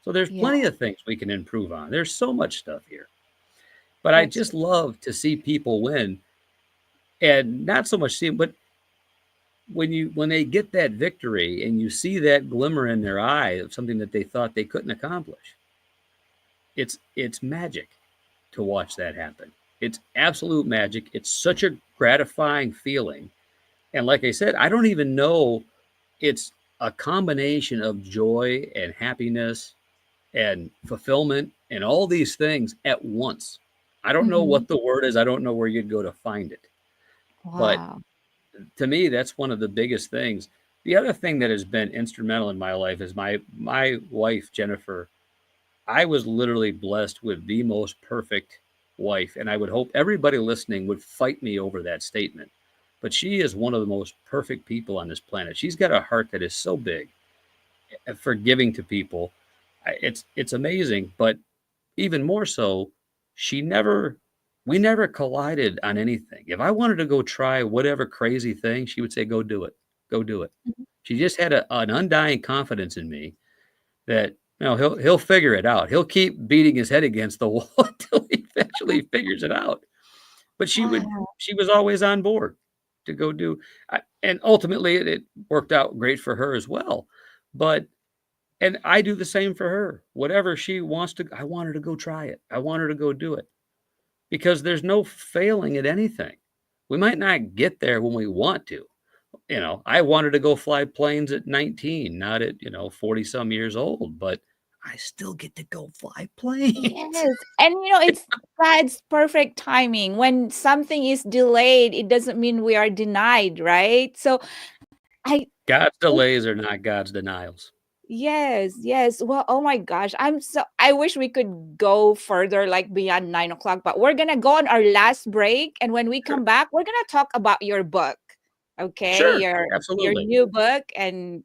So there's Yeah, plenty of things we can improve on. There's so much stuff here. But I that's just love to see people win, and not so much see them, but when they get that victory and you see that glimmer in their eye of something that they thought they couldn't accomplish, it's magic to watch that happen. It's absolute magic. It's such a gratifying feeling. And like I said, I don't even know, it's a combination of joy and happiness and fulfillment and all these things at once. I don't know Mhm. what the word is. I don't know where you'd go to find it. But Wow. to me, that's one of the biggest things. The other thing that has been instrumental in my life is my wife, Jennifer. I was literally blessed with the most perfect wife, and I would hope everybody listening would fight me over that statement. But she is one of the most perfect people on this planet. She's got a heart that is so big, forgiving to people. It's amazing, but even more so, she never we never collided on anything. If I wanted to go try whatever crazy thing, she would say, "Go do it. Go do it." Mhm. She just had an undying confidence in me that, he'll figure it out. He'll keep beating his head against the wall until he eventually figures it out. But Wow. she was always on board to go do, and ultimately it worked out great for her as well. But and I do the same for her. Whatever she wants to, I want her to go try it. I want her to go do it because there's no failing at anything. We might not get there when we want to. I wanted to go fly planes at 19, not at, 40 some years old, but I still get to go fly planes. Yes. And it's God's perfect timing. When something is delayed, it doesn't mean we are denied, right? So I God's delays are not God's denials. yes, yes. Well, oh my gosh. I wish we could go further, like beyond 9 o'clock, but we're gonna go on our last break. And when we Sure. come back, we're gonna talk about your book. Okay, Sure. your Absolutely. new book and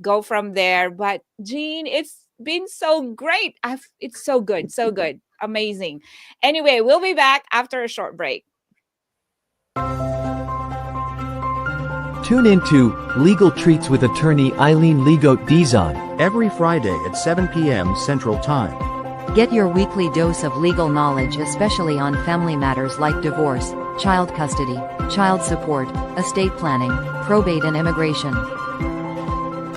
go from there. But Jean, it's been so great. It's so good, so good. Amazing. Anyway, we'll be back after a short break. Tune into Legal Treats with attorney Eileen Ligote Dizon every Friday at 7 p.m. Central Time. Get your weekly dose of legal knowledge, especially on family matters like divorce, child custody, child support, estate planning, probate and immigration.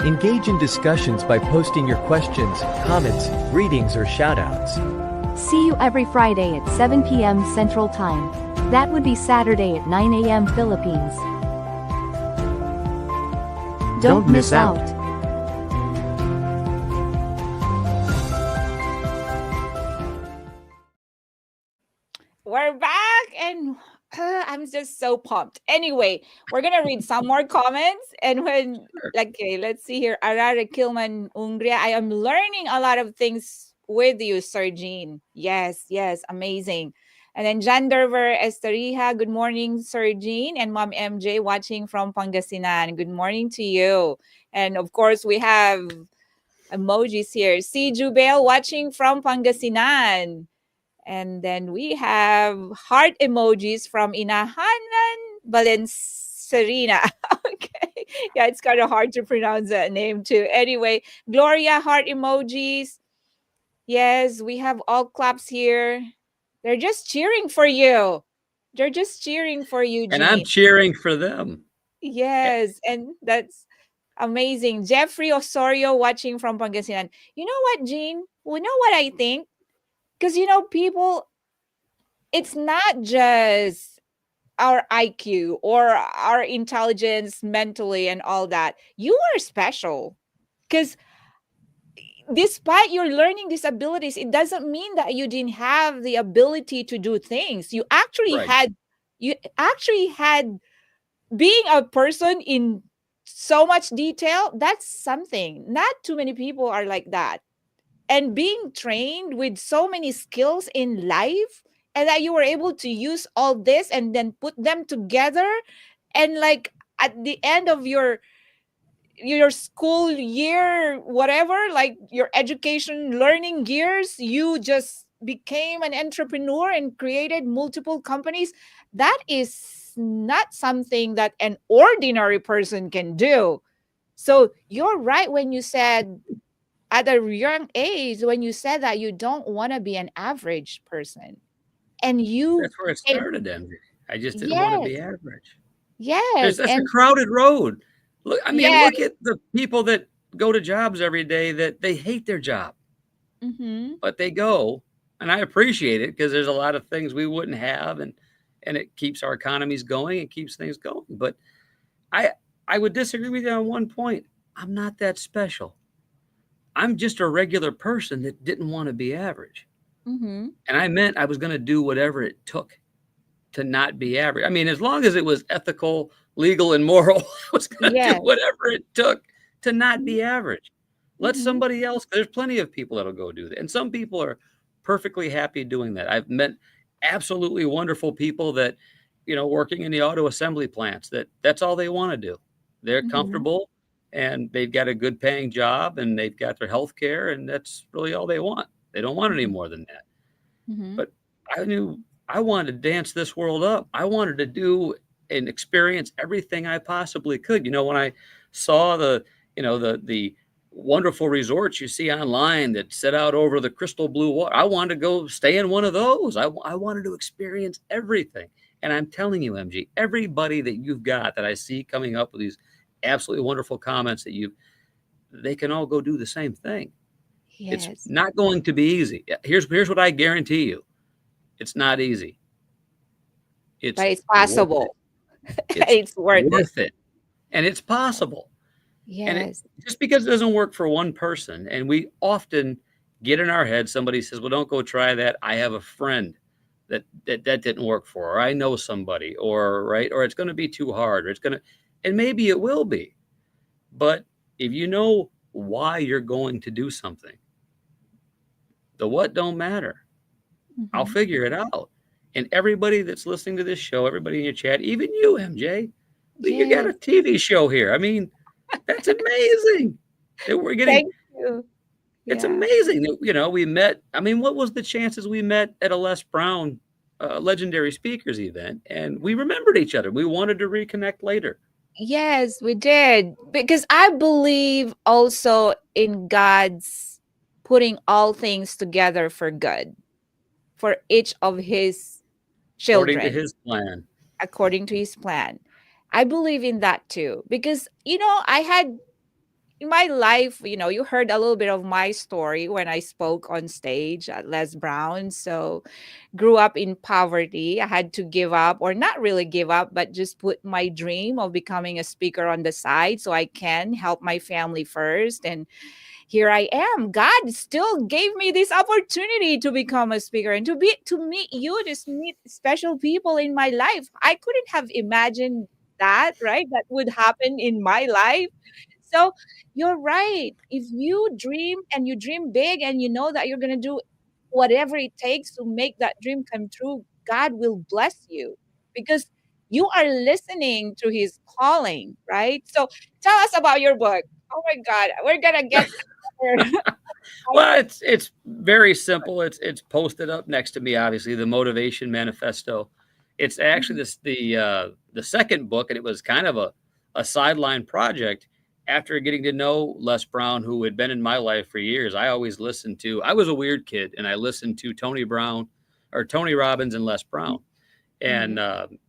Engage in discussions by posting your questions, comments, greetings or shoutouts. See you every Friday at 7 p.m. Central Time. That would be Saturday at 9 a.m. Philippines. Don't miss out. We're back and I'm just so pumped. Anyway, we're gonna read some more comments and okay, let's see here. Arara Kilman Ungria. I am learning a lot of things with you, Sir Jean. Yes, yes, amazing. And then Janderver Esteriha, good morning, Sir Jean, and Mom MJ watching from Pangasinan. Good morning to you. And of course, we have emojis here. See Jubel watching from Pangasinan. And then we have heart emojis from Inahanan Valencerina. Okay. Yeah, it's kind of hard to pronounce that name too. Anyway, Gloria heart emojis. Yes, we have all claps here. They're just cheering for you. They're just cheering for you, And I'm Jean. cheering for them. Yes, and that's amazing. Jeffrey Osorio watching from Pangasinan. You know what, Jean? You know what I think? Because, people, it's not just our IQ or our intelligence mentally and all that. You are special. Because despite your learning disabilities, it doesn't mean that you didn't have the ability to do things. Right. You actually had being a person in so much detail. That's something. Not too many people are like that. And being trained with so many skills in life, and that you were able to use all this and then put them together, and like at the end of your school year, whatever, like your education learning years, you just became an entrepreneur and created multiple companies. That is not something that an ordinary person can do. So you're right when you said at a young age when you said that you don't want to be an average person. And you That's where it came, started, MJ. I just didn't want to be yes, average. yes, That's a and crowded road. Look, I mean, yes. look at the people that go to jobs every day that they hate their job, Mm-hmm, but they go, and I appreciate it because there's a lot of things we wouldn't have, and it keeps our economies going, it keeps things going. But I I would disagree with you on one point. I'm not that special. I'm just a regular person that didn't want to be average. mm-hmm. And I meant I was going to do whatever it took to not be average. I mean, as long as it was ethical, legal, and moral, I was going to do Yes. whatever it took to not Mm-hmm, be average. Let mm-hmm. somebody else, there's plenty of people that'll go do that. And some people are perfectly happy doing that. I've met absolutely wonderful people that, working in the auto assembly plants, that's all they want to do. They're Mm-hmm. comfortable and they've got a good paying job and they've got their health care and that's really all they want. They don't want any more than that. Mm-hmm. But I knew I wanted to dance this world up. I wanted to do and experience everything I possibly could. When I saw the wonderful resorts you see online that set out over the crystal blue water, I wanted to go stay in one of those. I wanted to experience everything. And I'm telling you, MG, everybody that you've got that I see coming up with these absolutely wonderful comments they can all go do the same thing. It's Yes. not going to be easy. Here's what I guarantee you. It's not easy. It's But it's worth it. possible. It's It's worth it. worth it. And it's possible. And Yes. just because it doesn't work for one person, and we often get in our head, somebody says, well, don't go try that. I have a friend that didn't work for, or I know somebody, or right, or it's going to be too hard, or and maybe it will be. But if you know why you're going to do something, the what don't matter. I'll Mm-hmm. figure it out. And everybody that's listening to this show, everybody in your chat, even you, MJ, you got a Yes. TV show here. I mean, that's amazing that we're getting. Thank you. It's Yeah. amazing that we met. I mean, what was the chances we met at a Les Brown legendary speakers event and we remembered each other? We wanted to reconnect later. Yes, we did. Because I believe also in God's putting all things together for good for each of his According to children his plan. according to his plan. I believe in that too. Because, I had in my life, you heard a little bit of my story when I spoke on stage at Les Brown. So, grew up in poverty. I had to give up, or not really give up, but just put my dream of becoming a speaker on the side so I can help my family first. And here I am. God still gave me this opportunity to become a speaker and to meet you, just meet special people in my life. I couldn't have imagined that, right? That would happen in my life. So you're right. If you dream and you dream big and you know that you're going to do whatever it takes to make that dream come true, God will bless you because you are listening to his calling, right? So tell us about your book. Oh my God, we're going to get there. Well, it's very simple. It's posted up next to me, obviously, the Motivation Manifesto. It's actually the second book, and it was kind of a sideline project. After getting to know Les Brown, who had been in my life for years, I always listened to. I was a weird kid, and I listened to Tony Robbins and Les Brown, Mhm.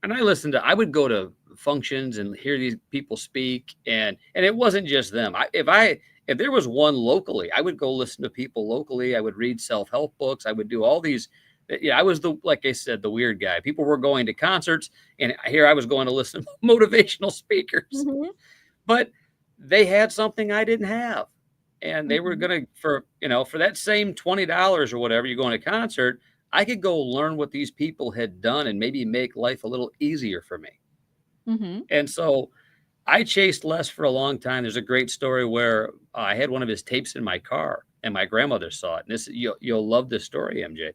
and I listened to. I would go to functions and hear these people speak, and it wasn't just them. If there was one locally, I would go listen to people locally. I would read self-help books. I would do all these. Yeah, I was like I said, the weird guy. People were going to concerts, and here I was going to listen to motivational speakers. Mhm. But they had something I didn't have, and they were Mhm. gonna for that same $20 or whatever you go in a concert. I could go learn what these people had done and maybe make life a little easier for me. Mhm. And so I chased Les for a long time. There's a great story where I had one of his tapes in my car, and my grandmother saw it. And you'll love this story, MJ.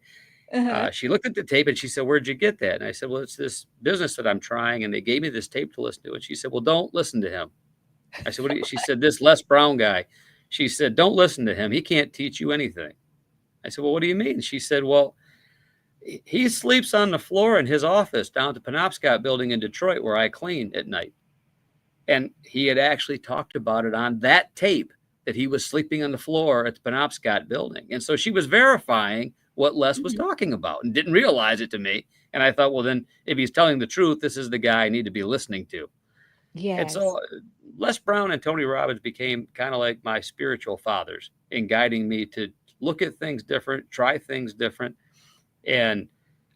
Uh-huh. She looked at the tape and she said, "Where'd you get that?" And I said, "Well, it's this business that I'm trying, and they gave me this tape to listen to." And she said, "Well, don't listen to him." I said, "What do you?" She said, "This Les Brown guy." She said, "Don't listen to him. He can't teach you anything." I said, "Well, what do you mean?" She said, "Well, he sleeps on the floor in his office down at the Penobscot building in Detroit, where I clean at night." And he had actually talked about it on that tape that he was sleeping on the floor at the Penobscot building. And so she was verifying what Les was Mhm. talking about and didn't realize it to me. And I thought, well, then if he's telling the truth, this is the guy I need to be listening to. And so Yes. Les Brown and Tony Robbins became kind of like my spiritual fathers in guiding me to look at things different, try things different. And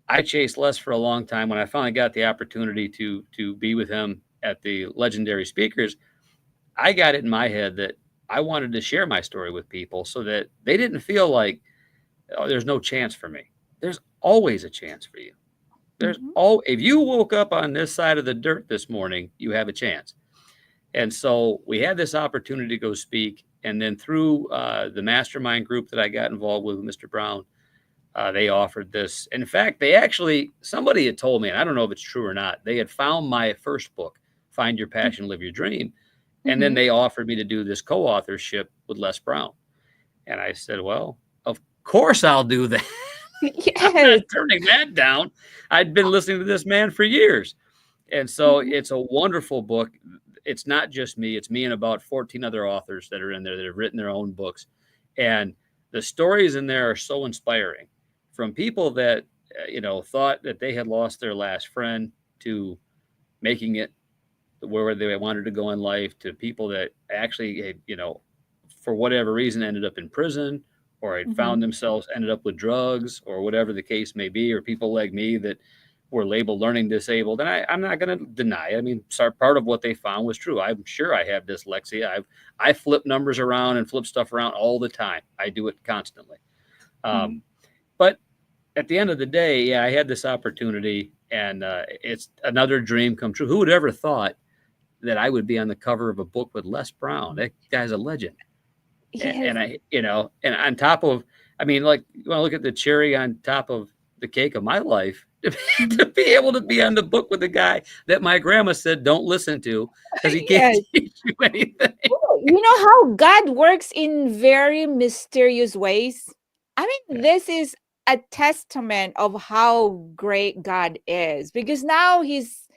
I chased Les for a long time. When I finally got the opportunity to be with him at the Legendary Speakers, I got it in my head that I wanted to share my story with people so that they didn't feel like, oh, there's no chance for me. There's always a chance for you. Mhm. If you woke up on this side of the dirt this morning, you have a chance. And so we had this opportunity to go speak. And then through the mastermind group that I got involved with Mr. Brown, they offered this. In fact, somebody had told me, and I don't know if it's true or not, they had found my first book, Find Your Passion, Live Your Dream. And then Mhm. they offered me to do this co-authorship with Les Brown. And I said, well, of course I'll do that. I'm not Yes. turning that down. I'd been listening to this man for years. And so Mhm. it's a wonderful book. It's not just me, it's me and about 14 other authors that are in there that have written their own books. And the stories in there are so inspiring, from people that, thought that they had lost their last friend to making it where they wanted to go in life, to people that actually, for whatever reason ended up in prison, or had found Mhm. themselves ended up with drugs, or whatever the case may be, or people like me that were labeled learning disabled. And I'm not going to deny it. I mean, part of what they found was true. I'm sure I have dyslexia. I flip numbers around and flip stuff around all the time. I do it constantly. Mhm. But at the end of the day, yeah, I had this opportunity, and it's another dream come true. Who would ever thought that I would be on the cover of a book with Les Brown? That guy's a legend. Yes. And on top of, I mean, like, you want to look at the cherry on top of the cake of my life, to be able to be on the book with the guy that my grandma said don't listen to because he can't Yes. teach you anything. Oh, you know how God works in very mysterious ways? I mean, Yeah, this is a testament of how great God is, because now he's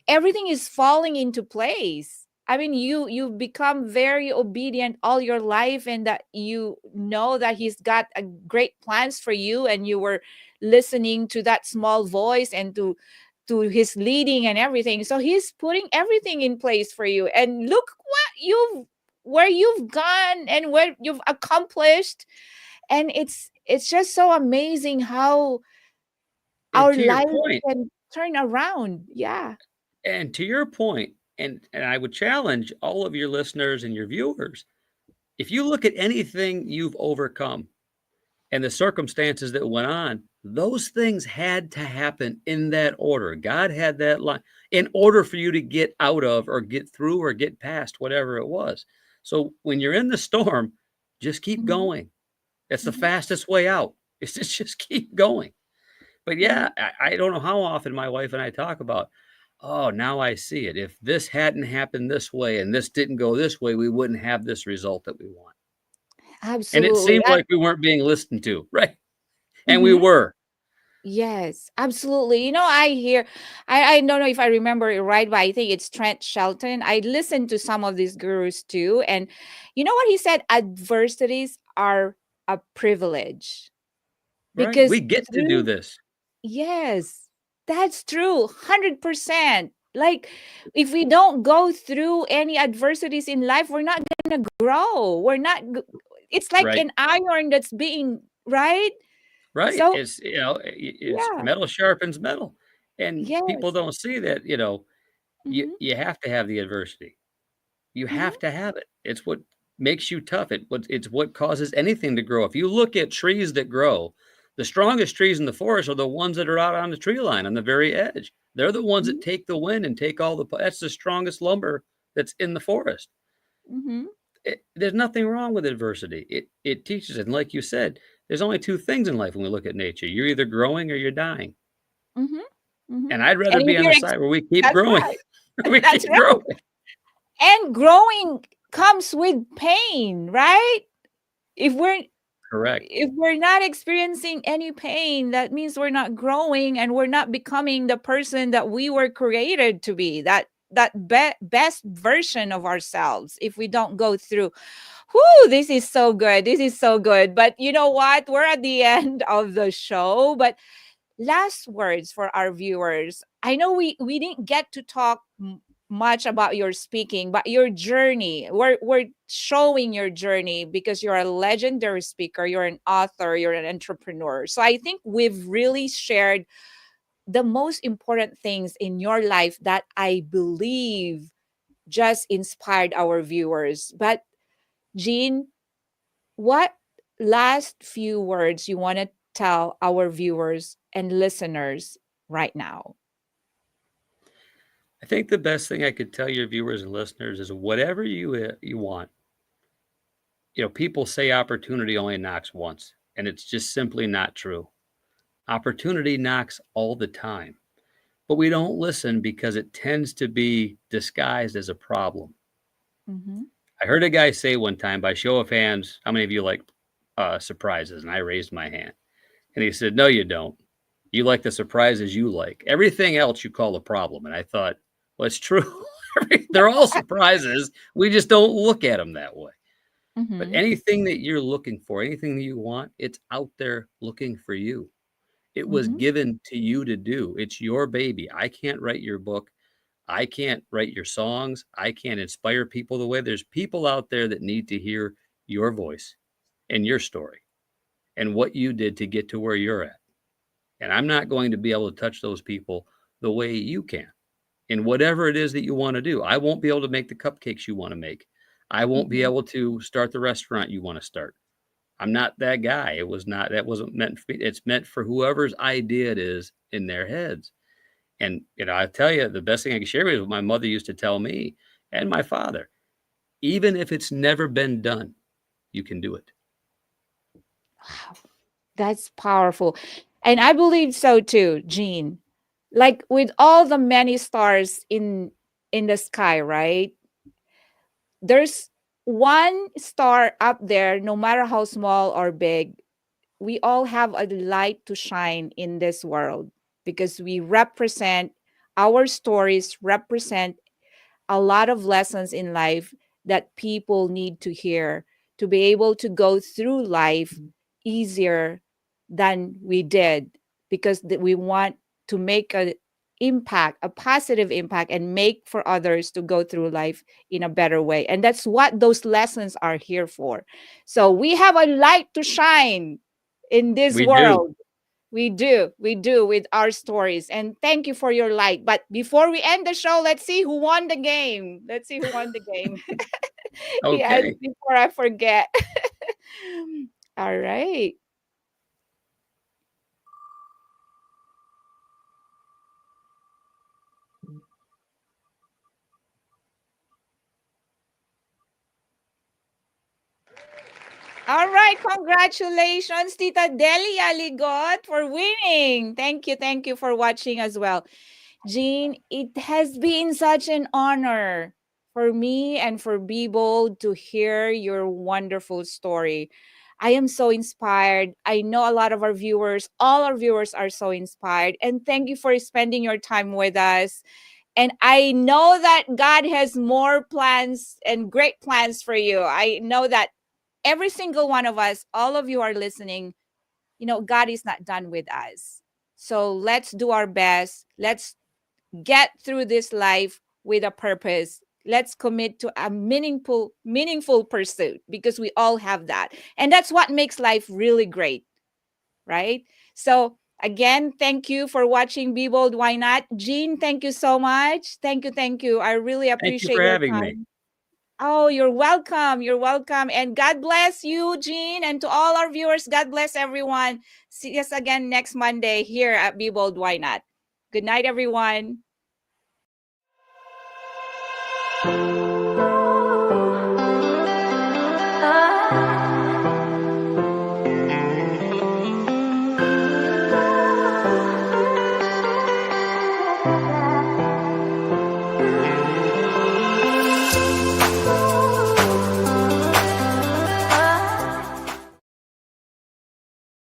everything is falling into place. I mean, you've become very obedient all your life, and that you know that he's got a great plans for you, and you were listening to that small voice and to his leading and everything. So he's putting everything in place for you. And look what you've where you've gone and what you've accomplished. And it's just so amazing how and our to your life point, can turn around. Yeah. and to your point, and I would challenge all of your listeners and your viewers, if you look at anything you've overcome and the circumstances that went on, those things had to happen in that order. God had that line in order for you to get out of, or get through, or get past whatever it was. So when you're in the storm, just keep Mhm. going. That's the Mhm. fastest way out. It's just keep going. But yeah, Mhm. I don't know how often my wife and I talk about, oh, now I see it. If this hadn't happened this way and this didn't go this way, we wouldn't have this result that we want. And it Absolutely. seemed like we weren't being listened to, right? And we Mhm. were. Yes, absolutely. You know, I don't know if I remember it right, but I think it's Trent Shelton. I listened to some of these gurus too. And you know what he said? Adversities are a privilege. Right. We Because get to do through, this. yes, that's true. 100%. Like, if we don't go through any adversities in life, we're not going to grow. It's like Right. an iron that's being, right? Right. So, It's yeah. metal sharpens metal. And people Yes. don't see that, you Mm-hmm. you have to have the adversity. You Mm-hmm. have to have it. It's what makes you tough. It's what causes anything to grow. If you look at trees that grow, the strongest trees in the forest are the ones that are out on the tree line on the very edge. They're the ones that take the wind and take that's the strongest lumber that's in the forest. Mm-hmm. There's nothing wrong with adversity. It teaches it. And like you said, there's only two things in life when we look at nature. You're either growing or you're dying. Mhm, mhm. And I'd rather And if be on you're the side where we keep that's growing. right. We That's keep right. growing. And growing comes with pain, right? If we're Correct. if we're not experiencing any pain, that means we're not growing and we're not becoming the person that we were created to be, that best version of ourselves if we don't go through. Whew, this is so good. This is so good. But you know what? We're at the end of the show. But last words for our viewers. I know we didn't get to talk much about your speaking, but your journey. We're showing your journey because you're a legendary speaker, you're an author, you're an entrepreneur. So I think we've really shared the most important things in your life that I believe just inspired our viewers. But Jean, what last few words you want to tell our viewers and listeners right now? I think the best thing I could tell your viewers and listeners is whatever you want. People say opportunity only knocks once, and it's just simply not true. Opportunity knocks all the time, but we don't listen because it tends to be disguised as a problem. Mm-hmm. I heard a guy say one time, by show of hands, how many of you like surprises? And I raised my hand. And he said, no, you don't. You like the surprises you like. Everything else you call a problem. And I thought, well, it's true. They're all surprises. We just don't look at them that way. But Mm-hmm. anything that you're looking for, anything that you want, it's out there looking for you. It was Mm-hmm. given to you to do. It's your baby. I can't write your book. I can't write your songs. I can't inspire people the way. There's people out there that need to hear your voice and your story and what you did to get to where you're at. And I'm not going to be able to touch those people the way you can in whatever it is that you want to do. I won't be able to make the cupcakes you want to make. I won't be Mm-hmm. able to start the restaurant you want to start. I'm not that guy. That wasn't meant for me. It's meant for whoever's idea it is in their heads. And, I tell you, the best thing I can share with you is what my mother used to tell me and my father. Even if it's never been done, you can do it. Wow, that's powerful. And I believe so too, Jean. Like with all the many stars in the sky, right? There's one star up there, no matter how small or big. We all have a light to shine in this world because we represent our stories, represent a lot of lessons in life that people need to hear to be able to go through life easier than we did because we want to make a impact, a positive impact, and make for others to go through life in a better way. And that's what those lessons are here for. So we have a light to shine in this We do. world. We do with our stories. And thank you for your light. But before we end the show, let's see who won the game. Let's see who won the game. Yes, Okay. before I forget. All right. All right, congratulations, Tita Delia Ligot, for winning. Thank you for watching as well. Jean, it has been such an honor for me and for Bibo to hear your wonderful story. I am so inspired. I know a lot of our viewers, all our viewers are so inspired. And thank you for spending your time with us. And I know that God has more plans and great plans for you. I know that every single one of us, all of you are listening, God is not done with us. So let's do our best. Let's get through this life with a purpose. Let's commit to a meaningful pursuit because we all have that. And that's what makes life really great, right? So again, thank you for watching Be Bold, Why Not? Jean, thank you so much. Thank you. I really Thank you appreciate for your having me. time. Oh, you're welcome. You're welcome. And God bless you, Jean. And to all our viewers, God bless everyone. See us again next Monday here at Be Bold, Why Not? Good night, everyone.